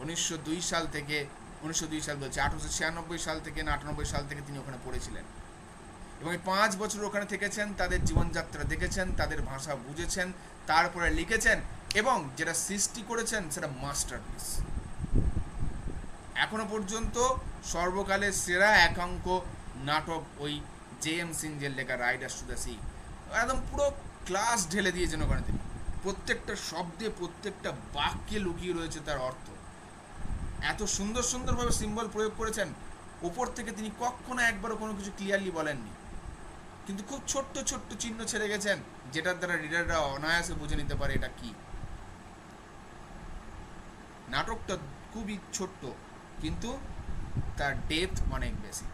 A: 1902 সাল থেকে, 1902 সাল বলছে 1896 সাল থেকে না 98 সাল থেকে তিনি ওখানে পড়েছিলেন, এবং এই 5 বছর ওখানে থেকেছেন, তাদের জীবনযাত্রা দেখেছেন, তাদের ভাষা বুঝেছেন, তারপরে লিখেছেন, এবং যেটা সৃষ্টি করেছেন সেটা মাস্টারপিস। এখনো পর্যন্ত সর্বকালের সেরা একাঙ্ক নাটক ওই J.M. সিঞ্জের লেখা রাইডার্স টু দ্য সি। একদম পুরো ক্লাস ঢেলে দিয়েছেন ওখানে তিনি, প্রত্যেকটা শব্দে, প্রত্যেকটা বাক্যে লুকিয়ে রয়েছে তার অর্থ। এত সুন্দর সুন্দরভাবে সিম্বল প্রয়োগ করেছেন, ওপর থেকে তিনি কখনো একবারও কোনো কিছু ক্লিয়ারলি বলেননি, কিন্তু খুব ছোট্ট ছোট্ট চিহ্ন ছেড়ে গেছেন, যেটার দ্বারা রিডাররা অনায়াসে বুঝে নিতে পারে এটা কি। নাটকটা খুবই ছোট্ট, কিন্তু তার ডেপথ অনেক বেশি।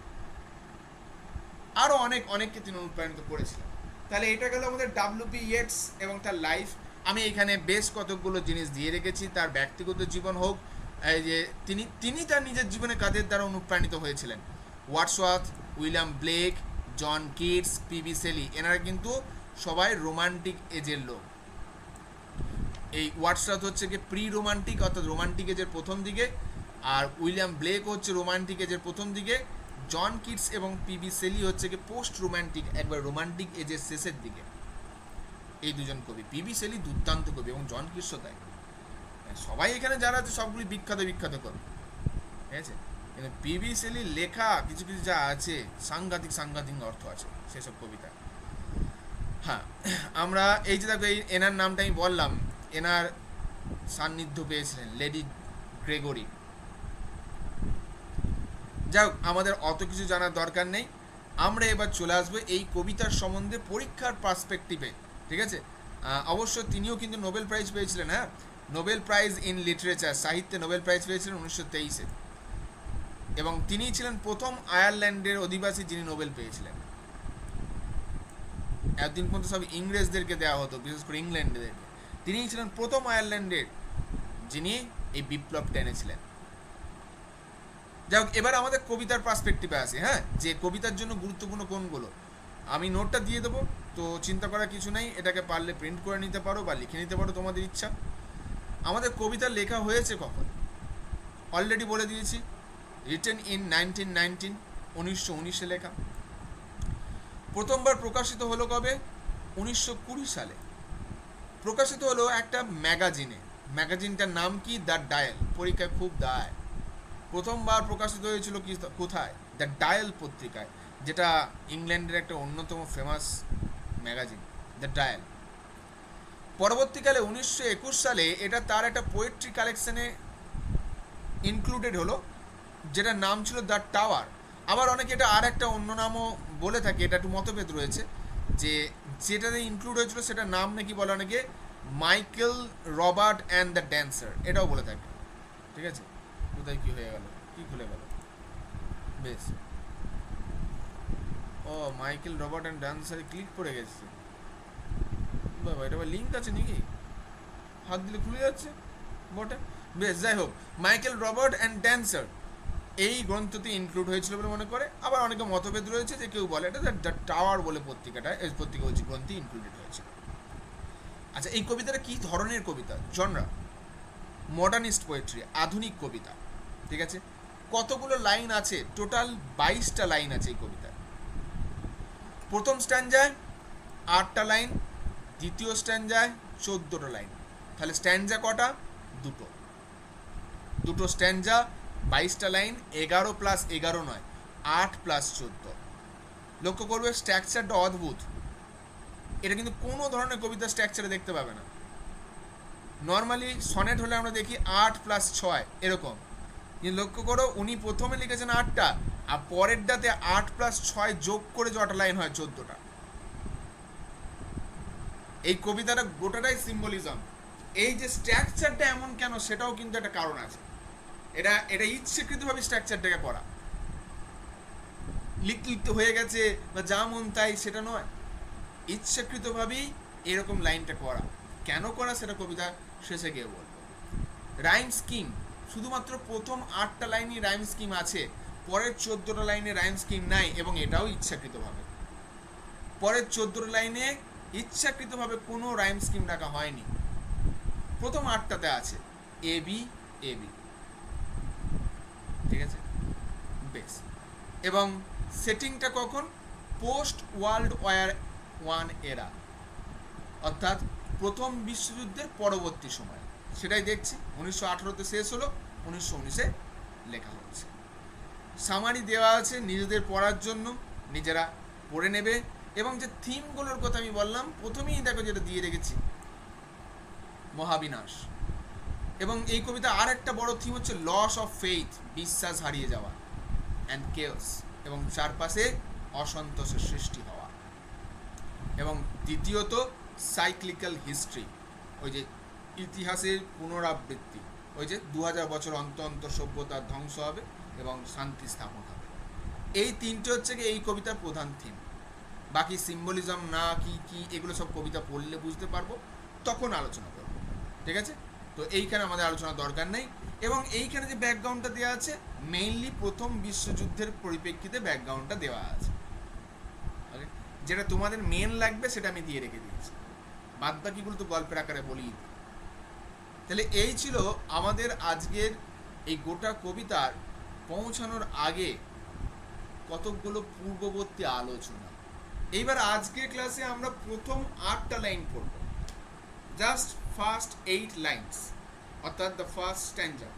A: আরও অনেককে তিনি অনুপ্রাণিত করেছিলেন। তাহলে এটা গেল আমাদের W.B. ইয়েটস এবং তার লাইফ। আমি এখানে বেশ কতকগুলো জিনিস দিয়ে রেখেছি, তার ব্যক্তিগত জীবন হোক, এই যে তিনি তার নিজের জীবনে কাদের দ্বারা অনুপ্রাণিত হয়েছিলেন। Wordsworth, William Blake, John Keats, P.B. Shelley, এনারা কিন্তু সবাই রোমান্টিক এজের লোক। এই ওয়ার্ডসওয়ার্থ হচ্ছে কি প্রি রোমান্টিক, অর্থাৎ রোমান্টিক এজের প্রথম দিকে, আর উইলিয়াম ব্লেক হচ্ছে রোমান্টিক এজের প্রথম দিকে, জন কিটস এবং P.B. শেলি হচ্ছে কি পোস্ট রোমান্টিক, একবার রোমান্টিক এজের শেষের দিকে। এই দুজন কবি, P.B. শেলি দুর্দান্ত কবি, এবং জন কিটসও তাই। সবাই এখানে যারা আছে সবগুলি বিখ্যাত বিখ্যাত কবি, ঠিক আছে, কিন্তু P.B. শেলির লেখা কিছু কিছু যা আছে, সাংঘাতিক সাংঘাতিক অর্থ আছে সেসব কবিতা। হ্যাঁ, আমরা এই যে দেখো, এই এনার নামটা আমি বললাম, এনার সান্নিধ্য পেয়েছিলেন লেডি গ্রেগরি। যাই হোক, আমাদের অত কিছু জানার দরকার নেই। আমরা এবার চলে আসবো এই কবিতার সম্বন্ধে পরীক্ষার পার্সপেক্টিভে, ঠিক আছে। অবশ্য তিনিও কিন্তু নোবেল প্রাইজ পেয়েছিলেন, হ্যাঁ, নোবেল প্রাইজ ইন লিটারেচার, সাহিত্যে নোবেল প্রাইজ পেয়েছিলেন 1923-এ, এবং তিনিই ছিলেন প্রথম আয়ারল্যান্ডের অধিবাসী যিনি নোবেল পেয়েছিলেন। এতদিন পর্যন্ত সব ইংরেজদেরকে দেওয়া হতো, বিশেষ করে ইংল্যান্ডদেরকে। তিনিই ছিলেন প্রথম আয়ারল্যান্ডের যিনি এই বিপ্লব টেনেছিলেন। যাই হোক, এবার আমাদের কবিতার পার্সপেক্টিভে আসি, হ্যাঁ, যে কবিতার জন্য গুরুত্বপূর্ণ কোনগুলো। আমি নোটটা দিয়ে দেবো, তো চিন্তা করার কিছু নেই, এটাকে পারলে প্রিন্ট করে নিতে পারো বা লিখে নিতে পারো, তোমাদের ইচ্ছা। আমাদের কবিতা লেখা হয়েছে কখন অলরেডি বলে দিয়েছি, রিটেন ইন 1919, 1919-এ লেখা। প্রথমবার প্রকাশিত হলো কবে? 1920 সালে প্রকাশিত হলো একটা ম্যাগাজিনে। ম্যাগাজিনটার নাম কি? The dial. পরীক্ষায় খুব দায়। প্রথমবার প্রকাশিত হয়েছিল কি, কোথায়? দ্য ডায়াল পত্রিকায়, যেটা ইংল্যান্ডের একটা অন্যতম ফেমাস ম্যাগাজিন, দ্য ডায়াল। পরবর্তীকালে 1921 সালে এটা তার একটা পোয়েট্রি কালেকশনে ইনক্লুডেড হলো, যেটার নাম ছিল দ্য টাওয়ার। আবার অনেকে এটা আর একটা অন্য নামও বলে থাকে, এটা একটু মতভেদ রয়েছে, যে যেটাতে ইনক্লুড হয়েছিল সেটার নাম নাকি বলে অনেকে Michael Robert and the dancer, এটাও বলে থাকে, ঠিক আছে। কোথায় কি হয়ে গেল, কি খুলে গেল, বেশ, ও মাইকেল রবার্ট অ্যান্ড ড্যান্সারে ক্লিক করে গেছে, বাবা এটা আবার লিঙ্ক আছে নাকি, হাত দিলে খুলে যাচ্ছে বটে, বেশ। যাই হোক, মাইকেল রবার্ট অ্যান্ড ড্যান্সার এই গ্রন্থটি ইনক্লুড হয়েছিল বলে মনে করে। আবার অনেকে মতভেদ রয়েছে, যে কেউ বলে এটা দ্য টাওয়ার বলে পত্রিকাটা, এই পত্রিকা বলছি গ্রন্থে ইনক্লুডেড হয়েছিল। আচ্ছা, এই কবিতাটা কি ধরনের কবিতা? জনরা মডার্নিস্ট পোয়েট্রি, আধুনিক কবিতা, ঠিক আছে। কতগুলো লাইন আছে? টোটাল 22টা লাইন আছে এই কবিতায়। প্রথম স্ট্যান্ডায় 8টা লাইন, দ্বিতীয় স্ট্যান্ডায় 14টা লাইন, তাহলে স্ট্যান্ডা কটা? দুটো স্ট্যান্ডা, 22টা লাইন, 11 প্লাস 11 নয়, 8 প্লাস 14। লক্ষ্য করবে স্ট্রাকচারটা অদ্ভুত, এটা কিন্তু কোনো ধরনের কবিতা স্ট্রাকচারে দেখতে পাবে না। নর্মালি সনেট হলে আমরা দেখি 8 প্লাস 6 এরকম, কিন্তু লক্ষ্য করো উনি প্রথমে লিখেছেন 8টা, আর পরেরটাতে 8 প্লাস 6 যোগ করে যটা লাইন হয় 14টা। এই কবিতাটা গোটাটাই সিম্বলিজম। এই যে স্ট্রাকচারটা এমন কেন, সেটাও কিন্তু একটা কারণ আছে। এটা ইচ্ছাকৃতভাবে স্ট্রাকচারটাকে করা, লিখতে হয়ে গেছে বা যা মন তাই সেটা নয়, ইচ্ছাকৃতভাবেই এরকম লাইনটা করা। কেন করা সেটা কবিতা শেষে গিয়ে বলবো। রাইম স্কিম, শুধুমাত্র প্রথম 8টা লাইনই রাইম স্কিম আছে, পরের 14টা লাইনে রাইম স্কিম নাই, এবং এটাও ইচ্ছাকৃতভাবে। পরের 14টা লাইনে ইচ্ছাকৃতভাবে কোনো রাইম স্কিম রাখা হয়নি, প্রথম 8টাতে আছে এ বি এ বি, ঠিক আছে, বেশ। এবং সেটিংটা কখন? পোস্ট ওয়ার্ল্ড ওয়ার 1 এরা, অর্থাৎ প্রথম বিশ্বযুদ্ধের পরবর্তী সময়। সেটাই দেখছি 1918-তে শেষ হলো, 1919-এ লেখা হচ্ছে। সামারি দেওয়া আছে নিজেদের পড়ার জন্য, নিজেরা পড়ে নেবে। এবং যে থিমগুলোর কথা আমি বললাম, প্রথমেই দেখো যেটা দিয়ে রেখেছি, মহাবিনাশ। এবং এই কবিতা আর একটা বড় থিম হচ্ছে লস অফ ফেইথ, বিশ্বাস হারিয়ে যাওয়া, অ্যান্ড কেওস, এবং চারপাশে অসন্তোষের সৃষ্টি হওয়া। এবং দ্বিতীয়ত সাইক্লিক্যাল হিস্ট্রি, ওই যে ইতিহাসের পুনরাবৃত্তি, ওই যে 2000 বছর অন্তর অন্তর সভ্যতার ধ্বংস হবে এবং শান্তি স্থাপন হবে। এই তিনটে হচ্ছে কি এই কবিতার প্রধান থিম। বাকি সিম্বলিজম না কি কি এগুলো সব কবিতা পড়লে বুঝতে পারবো, তখন আলোচনা করবো, ঠিক আছে? তো এইখানে আমাদের আলোচনা দরকার নেই। এবং এইখানে যে ব্যাকগ্রাউন্ডটা দেওয়া আছে, মেইনলি প্রথম বিশ্বযুদ্ধের পরিপ্রেক্ষিতে ব্যাকগ্রাউন্ডটা দেওয়া আছে। যেটা তোমাদের মেন লাগবে সেটা আমি দিয়ে রেখে দিয়েছি, বাদ বাকিগুলো তো গল্পের আকারে বলি। তাহলে এই ছিল আমাদের আজকের এই গোটা কবিতার পৌঁছানোর আগে কতকগুলো পূর্ববর্তী আলোচনা। এইবার আজকের ক্লাসে আমরা প্রথম 8টা লাইন পড়ব, জাস্ট ফার্স্ট 8 লাইনস, অর্থাৎ দ্য ফার্স্ট স্ট্যান্জা।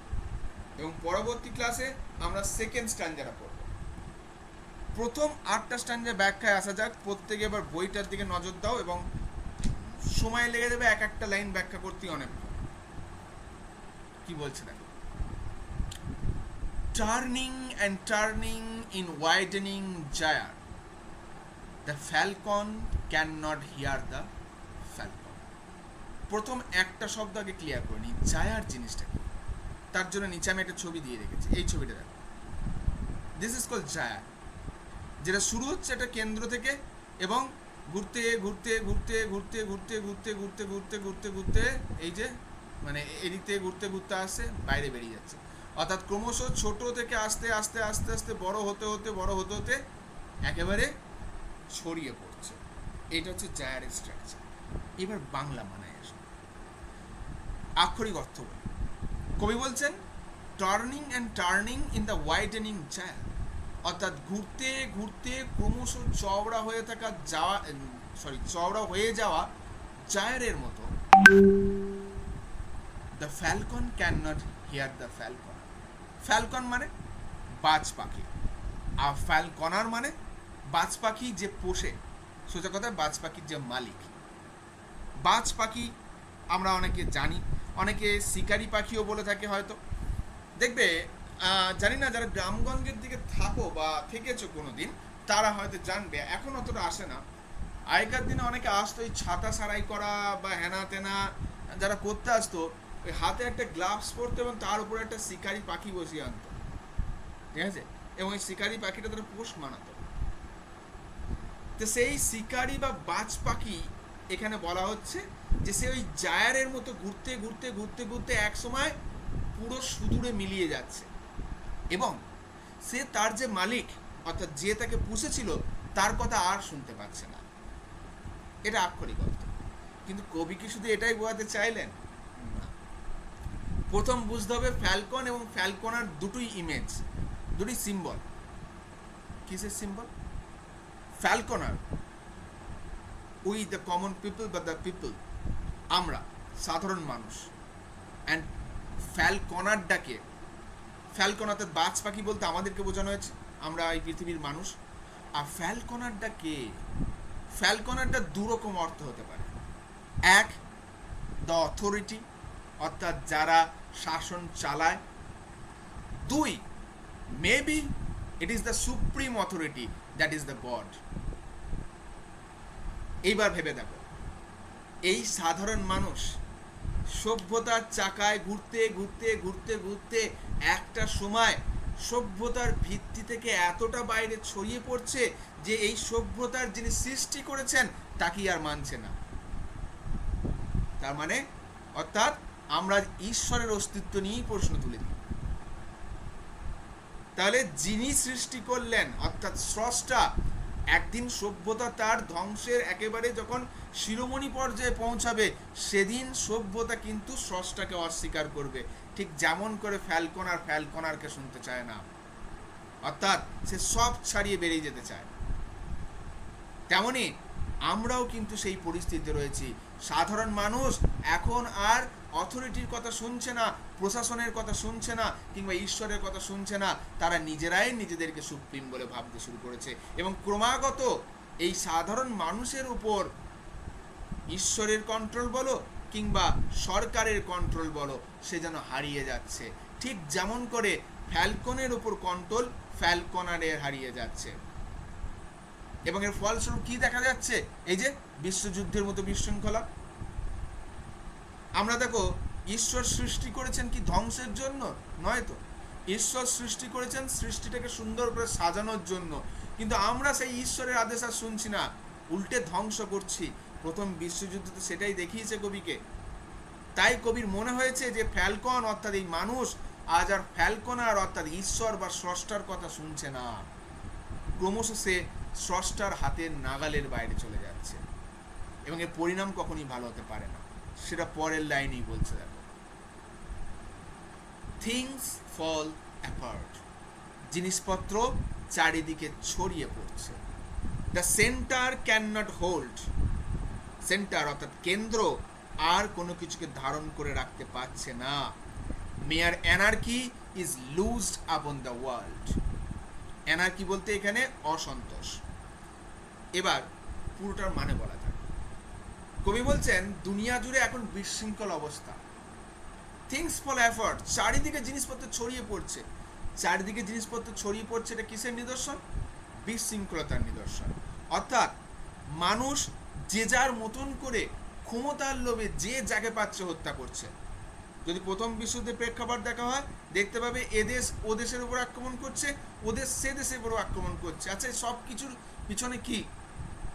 A: এবং পরবর্তী ক্লাসে আমরা সেকেন্ড স্ট্যান্জাটা পড়ব। প্রথম 8টা স্ট্যান্জা ব্যাখ্যায় আসা যাক। প্রত্যেকে এবার বইটার দিকে নজর দাও, এবং সময় লেগে যাবে এক একটা লাইন ব্যাখ্যা করতে অনেক। কি বলছে দেখো, turning and turning in widening gyre, the falcon cannot hear the falcon. প্রথম একটা শব্দ আগে ক্লিয়ার করে নিই, জায়ার জিনিসটা কি। তার জন্য নিচে আমি একটা ছবি দিয়ে রেখেছি, এই ছবিটা দেখো। দিস ইজ কল্ড জায়ার, যেটা শুরু হচ্ছে একটা কেন্দ্র থেকে, এবং ঘুরতে ঘুরতে ঘুরতে ঘুরতে ঘুরতে ঘুরতে ঘুরতে ঘুরতে ঘুরতে ঘুরতে এই যে মানে এদিকে ঘুরতে ঘুরতে আসছে, বাইরে বেরিয়ে যাচ্ছে। অর্থাৎ ক্রমশ ছোট থেকে আস্তে আস্তে আস্তে আস্তে বড় হতে হতে বড় হতে হতে একেবারে ছড়িয়ে পড়ছে। এটা হচ্ছে জায়ারের স্ট্রাকচার। এবার বাংলা মানায় আসে, আক্ষরিক অর্থ বলি। কবি বলছেন turning and turning in the widening gyre, অর্থাৎ ঘুরতে ঘুরতে ক্রমশ চওড়া হয়ে থাকা চওড়া হয়ে যাওয়া জায়ারের মতো। The falcon cannot hear the Falcon. Falcon মানে বাজ পাখি, আর ফ্যালকনার মানে বাজ পাখি যে পোষে, সোজা কথায় বাজ পাখির যে মালিক। বাজ পাখি আমরা অনেকে জানি, অনেকে শিকারি পাখিও বলে থাকে হয়তো। দেখবে জানি না, যারা গ্রামগঞ্জের দিকে থাকো বা থেকেছো কোনোদিন, তারা হয়তো জানবে। এখন অতটা আসে না, আগেকার দিনে অনেকে আসতো এই ছাতা সারাই করা বা হেনা তেনা যারা করতে আসতো, ওই হাতে একটা গ্লাভস পরতো এবং তার উপরে একটা শিকারি পাখি বসিয়ে আনতো, ঠিক আছে? এবং ওই শিকারি পাখিটা তারা পোষ মানাতো। তো সেই শিকারি বা বাজ পাখি এখানে বলা হচ্ছে যে সে ওই জায়ারের মতো ঘুরতে ঘুরতে ঘুরতে ঘুরতে এক সময় পুরো সুদূরে মিলিয়ে যাচ্ছে, এবং সে তার যে মালিক অর্থাৎ যে তাকে পুষেছিল তার কথা আর শুনতে পাচ্ছে না। এটা আক্ষরিক অর্থ। কিন্তু কবি কি শুধু এটাই বোঝাতে চাইলেন? না। প্রথম বুঝতে হবে ফ্যালকন এবং ফ্যালকনার দুটোই ইমেজ, দুটোই সিম্বল। কিসের symbol? ফ্যালকনার we the common people বা দ্য পিপল, আমরা সাধারণ মানুষ। অ্যান্ড ফ্যালকনারটাকে, ফ্যালকন অর্থাৎ বাজ পাখি বলতে আমাদেরকে বোঝানো হয়েছে, আমরা এই পৃথিবীর মানুষ। আর ফ্যালকনারটা কে? ফ্যালকনারটা দুরকম অর্থ হতে পারে। এক, দ্য অথরিটি, অর্থাৎ যারা শাসন চালায়। দুই, maybe it is the supreme authority, that is the god. এইবার ভেবে দেখো, এই সাধারণ মানুষ সভ্যতার চাকায় ঘুরতে ঘুরতে ঘুরতে ঘুরতে একটা সময় সভ্যতার ভিত্তি থেকে এতটা বাইরে ছড়িয়ে পড়ছে যে এই সভ্যতার যিনি সৃষ্টি করেছেন তাকেই আর মানছে না। তার মানে অর্থাৎ আমরা ঈশ্বরের অস্তিত্ব নিয়েই প্রশ্ন তুলে দিই। তাহলে যিনি সৃষ্টি করলেন অর্থাৎ স্রষ্টা, একদিন সভ্যতা তার ধ্বংসের একেবারে যখন শিরোমণি পর্যায়ে পৌঁছাবে, সেদিন সভ্যতা কিন্তু স্রষ্টাকে অস্বীকার করবে। ঠিক যেমন করে ফ্যালকন আর ফ্যালকনারকে শুনতে চায় না, অর্থাৎ সে সব ছাড়িয়ে বেরিয়ে যেতে চায়। তেমনি আমরাও কিন্তু সেই পরিস্থিতিতে রয়েছি। সাধারণ মানুষ এখন আর অথরিটির কথা শুনছে না, প্রশাসনের কথা শুনছে না, কিংবা ঈশ্বরের কথা শুনছে না। তারা নিজেরাই নিজেদেরকে সুপ্রিম বলে ভাবতে শুরু করেছে, এবং ক্রমাগত এই সাধারণ মানুষের উপর ঈশ্বরের কন্ট্রোল বলো কিংবা সরকারের কন্ট্রোল বলো, সে যেন হারিয়ে যাচ্ছে। ঠিক যেমন করে ফ্যালকনের উপর কন্ট্রোল ফ্যালকনারের হারিয়ে যাচ্ছে। এবং এর ফলস্বরূপ কি দেখা যাচ্ছে? এই যে বিশ্বযুদ্ধের মতো বিশৃঙ্খলা। আমরা দেখো, ঈশ্বর সৃষ্টি করেছেন কি ধ্বংসের জন্য? নয় তো। ঈশ্বর সৃষ্টি করেছেন সৃষ্টিটাকে সুন্দর করে সাজানোর জন্য। কিন্তু আমরা সেই ঈশ্বরের আদেশ আর শুনছি না, উল্টে ধ্বংস করছি। প্রথম বিশ্বযুদ্ধ তো সেটাই দেখিয়েছে কবিকে। তাই কবির মনে হয়েছে যে ফ্যালকন অর্থাৎ এই মানুষ আজ আর ফ্যালকনার অর্থাৎ ঈশ্বর বা স্রষ্টার কথা শুনছে না। ক্রমশ সে স্রষ্টার হাতের নাগালের বাইরে চলে যাচ্ছে, এবং এর পরিণাম কখনই ভালো হতে পারে না। সেটা পরের লাইনেই বলছে, দেখো, থিংস ফল অ্যাপার্ট, জিনিসপত্র চারিদিকে ছড়িয়ে পড়ছে। The centre can not hold, centre অর্থাৎ কেন্দ্র আর কোনো কিছুকে ধারণ করে রাখতে পারছে না। মেয়ার anarchy is লুজড upon the world. Anarchy বলতে এখানে অসন্তোষ। এবার পুরোটার মানে বলা যাক। কবি বলছেন দুনিয়া জুড়ে এখন বিশৃঙ্খল অবস্থা। থিংস ফল এফার্ট, চারিদিকে জিনিসপত্র ছড়িয়ে পড়ছে। চারিদিকে জিনিসপত্র ছড়িয়ে পড়ছে, এটা কিসের নিদর্শন? বিশৃঙ্খলতার নিদর্শন। অর্থাৎ মানুষ যে যার মতন করে ক্ষমতার লোভে যে যাকে পাচ্ছে হত্যা করছে। যদি প্রথম বিশ্বযুদ্ধের প্রেক্ষাপট দেখা হয়, দেখতে পাবে এদেশ ও দেশের উপর আক্রমণ করছে, ওদেশ সে দেশের উপর আক্রমণ করছে। আচ্ছা, সব কিছুর পিছনে কি?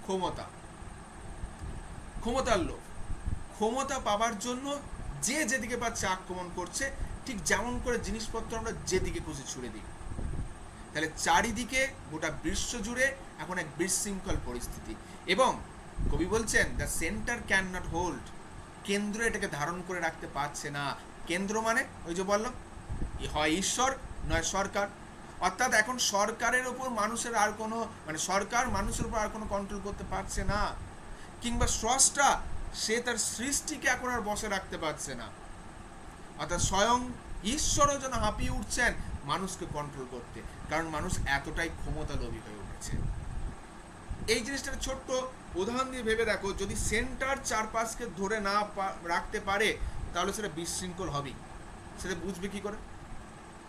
A: ক্ষমতা, ক্ষমতার লোভ। ক্ষমতা পাবার জন্য যে যেদিকে পাচ্ছে আক্রমণ করছে, ঠিক যেমন করে জিনিসপত্র আমরা যেদিকে খুশি ছুড়ে দিই। তাহলে চারিদিকে গোটা বিশ্ব জুড়ে এখন এক বিশৃঙ্খল পরিস্থিতি। এবং কবি বলছেন the centre can not hold, কেন্দ্র এটাকে ধারণ করে রাখতে পারছে না। কেন্দ্র মানে ওই যে বললাম, হয় ঈশ্বর নয় সরকার। অর্থাৎ এখন সরকারের উপর মানুষের আর কোনো সরকার মানুষের উপর আর কোনো কন্ট্রোল করতে পারছে না, কিংবা স্রষ্টা সে তার সৃষ্টিকে এখন আর বসে রাখতে পারছে না। অর্থাৎ স্বয়ং ঈশ্বরও যেন হাঁপিয়ে উঠছেন মানুষকে কন্ট্রোল করতে, কারণ মানুষ এতটাই ক্ষমতালোভী হয়ে উঠেছে। এই জিনিসটা ছোট্ট উদাহরণ দিয়ে ভেবে দেখো, যদি সেন্টার চারপাশকে ধরে না রাখতে পারে তাহলে সেটা বিশৃঙ্খল হবেই। সেটা বুঝবে কি করে?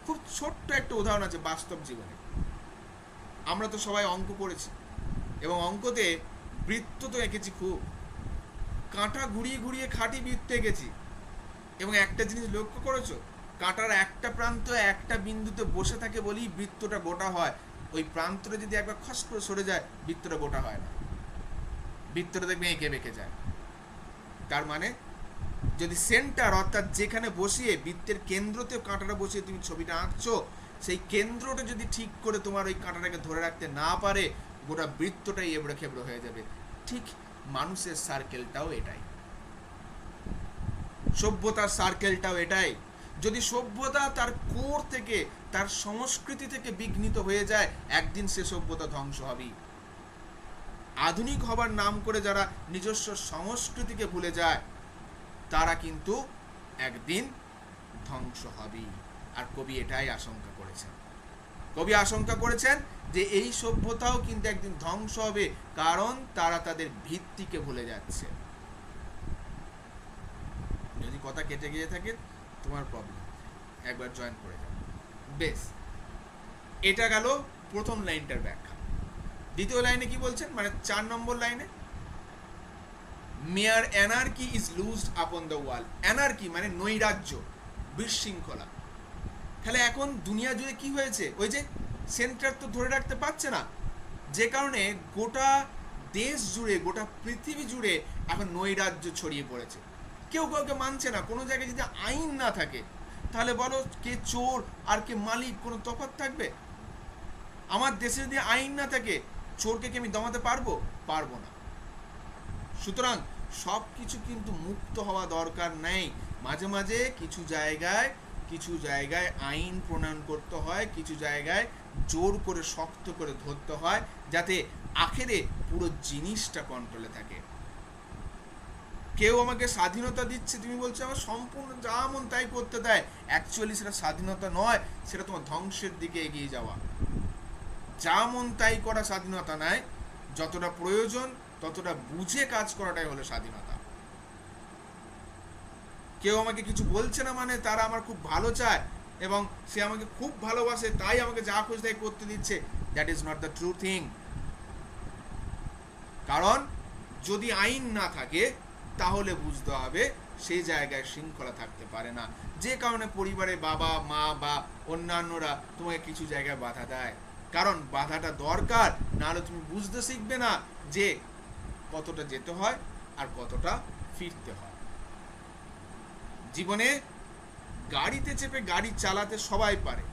A: খুব ছোট্ট একটা উদাহরণ আছে বাস্তব জীবনে। আমরা তো সবাই অঙ্ক করেছি, এবং অঙ্কতে বৃত্ত তো এঁকেছি, খুব কাঁটা ঘুরিয়ে ঘুরিয়ে খাঁটি বৃত্ত এঁকেছি। এবং একটা জিনিস লক্ষ্য করেছো, কাঁটার একটা প্রান্ত একটা বিন্দুতে বসে থাকে বলেই বৃত্তটা গোটা হয়। ওই প্রান্তটা যদি একবার খস করে সরে যায়, বৃত্তটা গোটা হয় না, বৃত্তটা দেখবে এঁকে বেঁকে যায়। তার মানে যদি সেন্টার অর্থাৎ যেখানে বসিয়ে বৃত্তের কেন্দ্রতে কাঁটাটা বসিয়ে তুমি ছবিটা আঁকছো, সেই কেন্দ্রটা যদি ঠিক করে তোমার ওই কাঁটাটাকে ধরে রাখতে না পারে, গোটা বৃত্তটাই এবড়ে খেবড়ে হয়ে যাবে। ঠিক মানুষের সার্কেলটাও এটাই, সভ্যতার সার্কেলটাও এটাই। যদি সভ্যতা তার কোর থেকে, তার সংস্কৃতি থেকে বিঘ্নিত হয়ে যায়, একদিন সে সভ্যতা ধ্বংস হবেই। আধুনিক হবার নাম করে যারা নিজস্ব সংস্কৃতিকে ভুলে যায়, তারা কিন্তু একদিন ধ্বংস হবেই। আর কবি এটাই আশঙ্কা করেছেন। কবি আশঙ্কা করেছেন যে এই সভ্যতাও কিন্তু একদিন ধ্বংস হবে, কারণ তারা তাদের ভিত্তিকে ভুলে যাচ্ছে। যদি কথা কেটে গিয়ে থাকে তোমার প্রবলেম, একবার জয়েন করে যাও। বেশ, এটা গেল প্রথম লাইনটার ব্যাখ্যা। দ্বিতীয় লাইনে কি বলছেন, মানে 4 নম্বর লাইনে, মেয়ার anarchy is লুজড upon the wall. Anarchy মানে নৈরাজ্য, বিশৃঙ্খলা। তাহলে এখন দুনিয়া জুড়ে কি হয়েছে, ওই যে সেন্টার তো ধরে রাখতে পারছে না, যে কারণে গোটা দেশ জুড়ে, গোটা পৃথিবী জুড়ে এখন নৈরাজ্য ছড়িয়ে পড়েছে। কেউ কাউকে মানছে না। কোনো জায়গায় যদি আইন না থাকে, তাহলে বলো কে চোর আর কে মালিক, কোনো তফাৎ থাকবে? আমার দেশে যদি আইন না থাকে, চোরকে কি আমি দমাতে পারবো? পারবো না। সুতরাং সব কিছু কিন্তু মুক্ত হওয়া দরকার নেই। মাঝে মাঝে কিছু জায়গায় আইন প্রণয়ন করতে হয়, কিছু জায়গায় জোর করে শক্ত করে ধরতে হয়, যাতে আখেরে পুরো জিনিসটা কন্ট্রোলে থাকে। কেউ আমাকে স্বাধীনতা দিচ্ছে, তুমি বলছো আমার সম্পূর্ণ যা মন তাই করতে দেয়, অ্যাকচুয়ালি সেটা স্বাধীনতা নয়, সেটা তোমার ধ্বংসের দিকে এগিয়ে যাওয়া। যা মন তাই করা স্বাধীনতা নয়, যতটা প্রয়োজন ততটা বুঝে কাজ করাটাই হলো স্বাধীনতা। কেউ আমাকে কিছু বলছে না মানে তারা আমার খুব ভালো চায় এবং সে আমাকে খুব ভালোবাসে, তাই আমাকে যা খুশি তাই করতে দিচ্ছে, that is not the true thing. কারণ যদি আইন না থাকে, তাহলে বুঝতে হবে সেই জায়গায় শৃঙ্খলা থাকতে পারে না, যে কারণে পরিবারে বাবা মা বা অন্যান্যরা তোমাকে কিছু জায়গায় বাধা দেয়। কারণ বাধাটা দরকার, নাহলে তুমি বুঝতে শিখবে না যে কতটা যেতে হয় আর কতটা ফিরতে হয়। জীবনে গাড়িতে চেপে গাড়ি চালাতে সবাই পারে,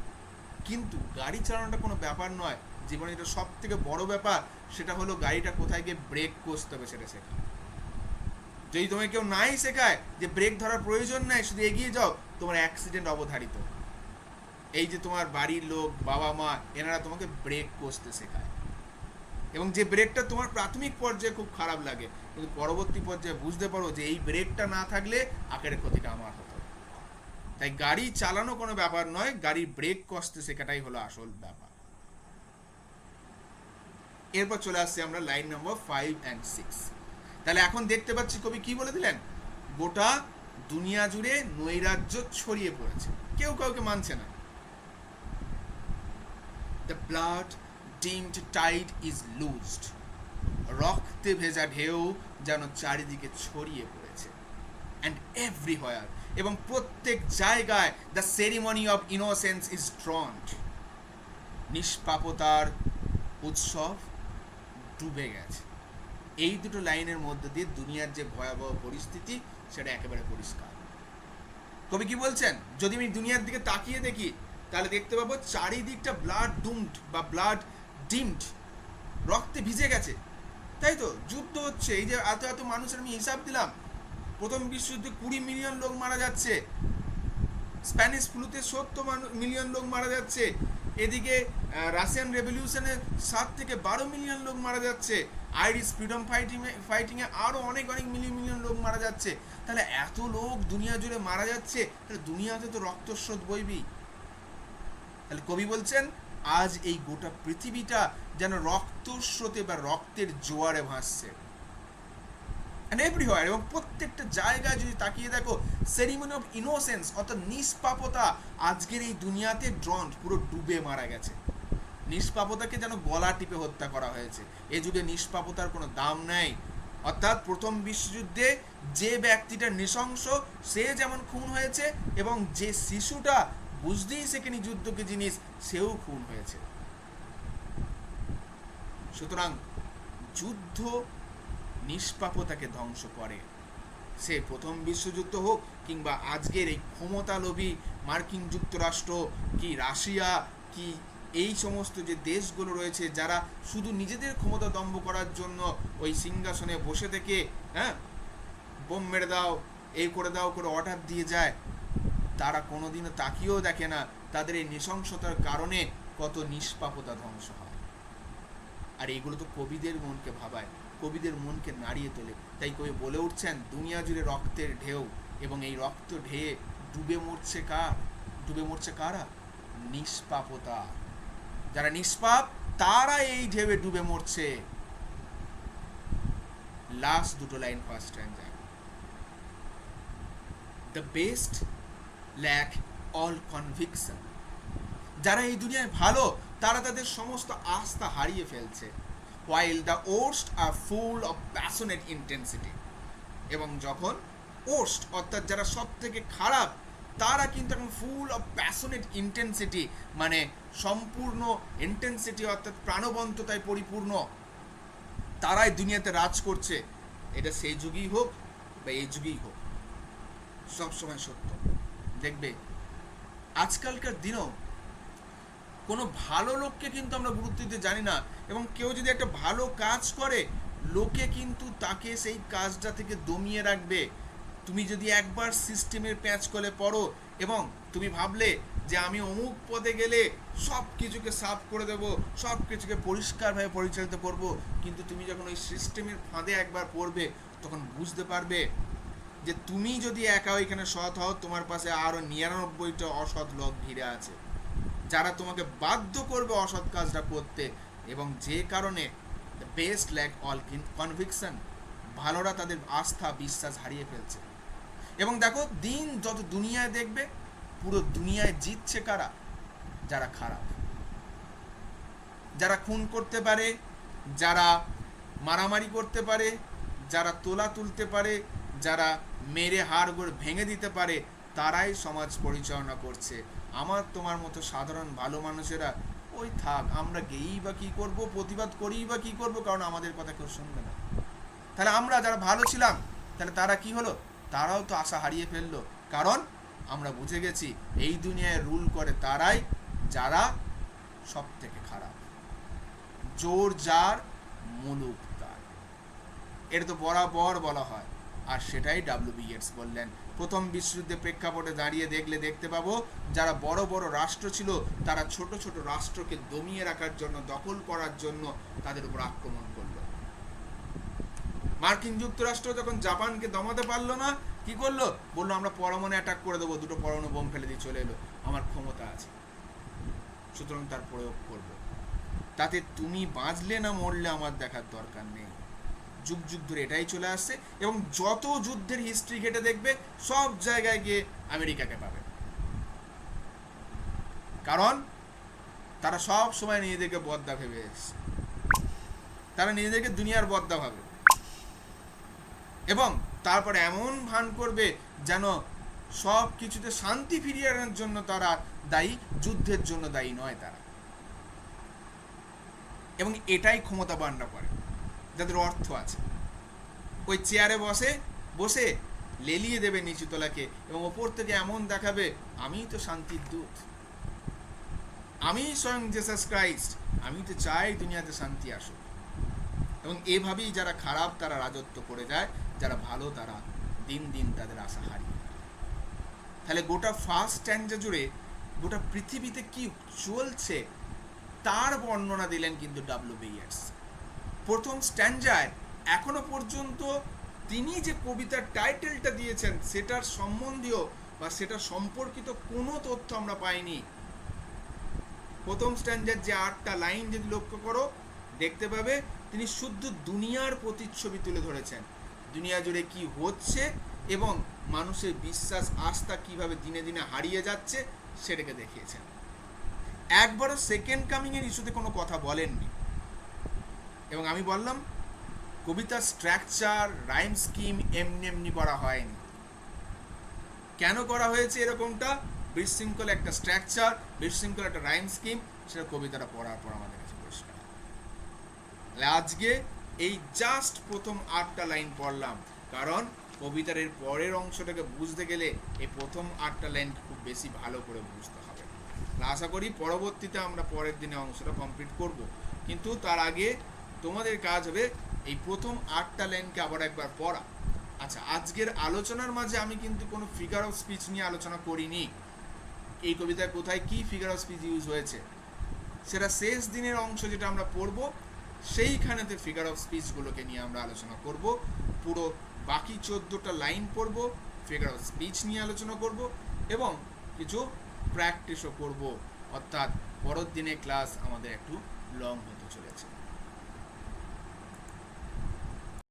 A: কিন্তু গাড়ি চালানোটা কোনো ব্যাপার নয়। জীবনে যেটা সব থেকে বড় ব্যাপার, সেটা হলো গাড়িটা কোথায় গিয়ে ব্রেক কষতে হবে সেটা শেখা। যদি তোমাকে কেউ নাই শেখায় যে ব্রেক ধরার প্রয়োজন নাই, শুধু এগিয়ে যাও, তোমার অ্যাক্সিডেন্ট অবধারিত। এই যে তোমার বাড়ির লোক, বাবা মা, এনারা তোমাকে ব্রেক কষতে শেখায়, এবং যে ব্রেকটা তোমার প্রাথমিক পর্যায়ে খুব খারাপ লাগে, কিন্তু পরবর্তী পর্যায়ে বুঝতে পারো যে এই ব্রেকটা না থাকলে আখেরে ক্ষতিটা আমার হতো। তাই গাড়ি চালানো কোনো ব্যাপার নয়, গাড়ির ব্রেক কষতে শেখাটাই হলো আসল ব্যাপার। এরপর চলে আসছে আমরা লাইন নম্বর 5 and 6। তাহলে এখন দেখতে পাচ্ছি কবি কি বলে দিলেন, গোটা দুনিয়া জুড়ে নৈরাজ্য ছড়িয়ে পড়েছে, কেউ কাউকে মানছে না। The blood dimmed tide is loosed. রক্তে ভেজা ঢেউ যেন চারিদিকে ছড়িয়ে পড়েছে। And everywhere, এবং প্রত্যেক জায়গায় the ceremony of innocence is drawn. নিষ্পাপতার উৎসব ডুবে গেছে। এই দুটো লাইনের মধ্যে দিয়ে দুনিয়ার যে ভয়াবহ পরিস্থিতি সেটা একেবারে পরিষ্কার। কবি কি বলছেন, যদি আমি দুনিয়ার দিকে তাকিয়ে দেখি, তাহলে দেখতে পাবো চারিদিকটা ব্লাড ডুমড বা ব্লাড ডিমড, রক্তে ভিজে গেছে। তাই তো, যুদ্ধ হচ্ছে, এই যে এত এত মানুষের আমি হিসাব দিলাম, প্রথম বিশ্বযুদ্ধে 20 মিলিয়ন লোক মারা যাচ্ছে, স্প্যানিশ ফ্লুতে 70 মিলিয়ন লোক মারা যাচ্ছে, এদিকে রাশিয়ান রেভলিউশনে 7 থেকে 12 মিলিয়ন লোক মারা যাচ্ছে, আইরিশ ফ্রিডম ফাইটিংয়ে আরও অনেক মিলিয়ন লোক মারা যাচ্ছে। তাহলে এত লোক দুনিয়া জুড়ে মারা যাচ্ছে, তাহলে দুনিয়াতে তো রক্তস্রোত বইবি। তাহলে কবি বলছেন আজ এই গোটা পৃথিবীটা যেন রক্তস্রোতে বা রক্তের জোয়ারে ভাসছে। and everywhere, এবং প্রত্যেকটা জায়গায় যদি তাকিয়ে দেখো, সেরিমনি অফ ইনোসেন্স অর্থাৎ নিষ্পাপতা আজকের এই দুনিয়াতে ড্রন্ড, পুরো ডুবে মারা গেছে। নিষ্পাপতাকে যেন গলা টিপে হত্যা করা হয়েছে। এ যুগে নিষ্পাপতার কোনো দাম নেই। অর্থাৎ প্রথম বিশ্বযুদ্ধে যে ব্যক্তিটা নৃশংস, সে যেমন খুন হয়েছে, এবং যে শিশুটা বুঝতেই শেখেনি যুদ্ধকে জিনিস, সেও খুন হয়েছে। সুতরাং যুদ্ধ নিষ্পাপতাকে ধ্বংস করে। সে প্রথম বিশ্বযুদ্ধ হোক কিংবা আজকের এই ক্ষমতালোভী মার্কিন যুক্তরাষ্ট্র কি রাশিয়া কি এই সমস্ত যে দেশগুলো রয়েছে, যারা শুধু নিজেদের ক্ষমতা দম্ভ করার জন্য ওই সিংহাসনে বসে থেকে বোম মেরে দাও, এই করে দাও করে অর্ডার দিয়ে যায়, তারা কোনোদিনও তাকিয়েও দেখে না তাদের এই নৃশংসতার কারণে কত নিষ্পাপতা ধ্বংস হয়। আর এগুলো তো কবিদের মনকে ভাবায়, কবিদের মনকে নাড়িয়ে তোলে। তাই কবি বলে উঠছেন, দুনিয়া জুড়ে রক্তের ঢেউ, এবং এই রক্ত ঢেয়ে ডুবে মরছে কারা? নিষ্পাপতা। যারা নিষ্পাপ তারা এই ঢেউয়ে ডুবে মরছে। লাস্ট দুটো লাইন ফার্স্ট স্ট্যান্জায়, the best lack all conviction. যারা এই দুনিয়ায় ভালো তারা তাদের সমস্ত আস্থা হারিয়ে ফেলছে। while the worst are full of passionate intensity। এবং যখন worst অর্থাৎ যারা সব থেকে খারাপ তারা কিন্তু এখন ফুল অফ প্যাশনেট ইন্টেন্সিটি, মানে সম্পূর্ণ ইন্টেন্সিটি অর্থাৎ প্রাণবন্ততায় পরিপূর্ণ, তারাই দুনিয়াতে রাজ করছে। এটা সেই যুগেই হোক বা এই যুগেই হোক, সবসময় সত্য। দেখবে আজকালকার দিনেও কোনো ভালো লোককে কিন্তু আমরা গুরুত্ব দিতে জানি না, এবং কেউ যদি একটা ভালো কাজ করে লোকে কিন্তু তাকে সেই কাজটা থেকে দমিয়ে রাখবে। তুমি যদি একবার সিস্টেমের প্যাঁচ কলে পড়ো এবং তুমি ভাবলে যে আমি অমুক পদে গেলে সব কিছুকে সাফ করে দেব, সব কিছুকে পরিষ্কারভাবে পরিচালিত করব, কিন্তু তুমি যখন ওই সিস্টেমের ফাঁদে একবার পড়বে তখন বুঝতে পারবে যে তুমি যদি একা ওইখানে সৎ হও, তোমার পাশে আরও 99টা অসৎ লোক ঘিরে আছে যারা তোমাকে বাধ্য করবে অসৎ কাজটা করতে। এবং যে কারণে the best lack all conviction, ভালোরা তাদের আস্থা বিশ্বাস হারিয়ে ফেলছে। এবং দেখো দিন যত দুনিয়ায় দেখবে পুরো দুনিয়ায় জিতছে কারা? যারা খারাপ, যারা খুন করতে পারে, যারা মারামারি করতে পারে, যারা তোলা তুলতে পারে, যারা মেরে হাড়গোড় ভেঙে দিতে পারে, তারাই সমাজ পরিচালনা করছে। আমার তোমার মতো সাধারণ ভালো মানুষেরা ওই থাক, আমরা গেয়েই বা কী করবো, প্রতিবাদ করেই বা কী করবো, কারণ আমাদের কথা কেউ শুনবে না। তাহলে আমরা যারা ভালো ছিলাম তাহলে তারা কি হলো? তারাও তো আশা হারিয়ে ফেললো, কারণ আমরা বুঝে গেছি এই দুনিয়ায় রুল করে তারাই যারা সব থেকে খারাপ। জোর যার মুলুক তার, এটা তো বরাবর বলা হয়, আর সেটাই ডব্লিউ.বি. ইয়েটস বললেন। প্রথম বিশ্বযুদ্ধে প্রেক্ষাপটে দাঁড়িয়ে দেখতে পাবো যারা বড় বড় রাষ্ট্র ছিল তারা ছোট ছোট রাষ্ট্রকে দমিয়ে রাখার জন্য, দখল করার জন্য তাদের উপর আক্রমণ করলো। মার্কিন যুক্তরাষ্ট্র যখন জাপানকে দমাতে পারলো না, কি করলো? বললো আমরা পরমাণু অ্যাটাক করে দেবো, দুটো পরমাণু বোম ফেলে দিয়ে চলে এলো, আমার ক্ষমতা আছে সুতরাং তার প্রয়োগ করবো। তাতে তুমি বাঁচলে না মরলে আমার দেখার দরকার নেই। যুগ যুগ ধরে এটাই চলে আসছে, এবং যত যুদ্ধের হিস্ট্রি ঘেটে দেখবে সব জায়গায় গিয়ে আমেরিকাকে পাবে, কারণ তারা সব সময় নিজেদেরকে বদ্দা ভেবে এসছে, তারা নিজেদেরকে দুনিয়ার বদ্দা ভাবে, এবং তারপর এমন ভান করবে যেন সব কিছুতে শান্তি ফিরিয়ে আনার জন্য তারা দায়ী, যুদ্ধের জন্য দায়ী নয় তারা। এবং এটাই ক্ষমতাবানরা করে, যাদের অর্থ আছে। ওই চেয়ারে বসে লেলিয়ে দেবে নিচুতলাকে, এবং ওপর থেকে এমন দেখাবে আমি তো শান্তির দূত, আমি স্বয়ং জিসাস ক্রাইস্ট, আমি তো চাই দুনিয়াতে শান্তি আসুক। এবং এভাবেই যারা খারাপ তারা রাজত্ব করে যায়, যারা ভালো তারা দিন দিন তাদের আশা হারিয়ে। তাহলে গোটা ফার্স্ট স্ট্যান্ডা জুড়ে গোটা পৃথিবীতে কি চলছে তার বর্ণনা দিলেন কিন্তু ডব্লিউ.বি. ইয়েটস। প্রথম স্ট্যান্ডায় এখনো পর্যন্ত তিনি যে কবিতার টাইটেলটা দিয়েছেন সেটার সম্বন্ধীয় বা সেটা সম্পর্কিত কোনো তথ্য আমরা পাইনি। প্রথম স্ট্যান্ডার যে 8টা লাইন যদি লক্ষ্য করো দেখতে পাবে তিনি শুদ্ধ দুনিয়ার প্রতিচ্ছবি তুলে ধরেছেন, দুনিয়া জুড়ে কি হচ্ছে এবং মানুষের বিশ্বাস আস্থা কিভাবে দিনে দিনে হারিয়ে যাচ্ছে সেটাকে দেখিয়েছেন। একবারও সেকেন্ড কামিং এর ইস্যুতে কোনো কথা বলেননি। এবং আমি বললাম কবিতার স্ট্রাকচার, রাইম স্কিম এমনি করা হয়নি। কেন করা হয়েছে এরকমটা? বিশৃঙ্খল একটা স্ট্রাকচার, বিশৃঙ্খল একটা রাইম স্কিম, সেটা কবিতাটা পড়ার পর আমাদের কাছে পরিষ্কার। আজকে এই জাস্ট প্রথম 8টা লাইন পড়লাম, কারণ কবিতার এর পরের অংশটাকে বুঝতে গেলে এই প্রথম 8টা লাইন খুব বেশি ভালো করে বুঝতে হবে। আশা করি পরবর্তীতে আমরা পরের দিনে অংশটা কমপ্লিট করব, কিন্তু তার আগে তোমাদের কাজ হবে এই প্রথম 8টা লাইনকে আবার একবার পড়া। আচ্ছা, আজকের আলোচনার মাঝে আমি কিন্তু কোনো ফিগার অফ স্পিচ নিয়ে আলোচনা করিনি। এই কবিতায় কোথায় কি ফিগার অফ স্পিচ ইউজ হয়েছে সেটা শেষ দিনের অংশ যেটা আমরা পড়ব সেইখানেতে ফিগার অফ স্পিচগুলোকে নিয়ে আমরা আলোচনা করব। পুরো বাকি 14টা লাইন পড়ব, ফিগার অফ স্পিচ নিয়ে আলোচনা করব এবং কিছু প্র্যাকটিসও করব, অর্থাৎ পরের দিনে ক্লাস আমাদের একটু লং হতে চলেছে।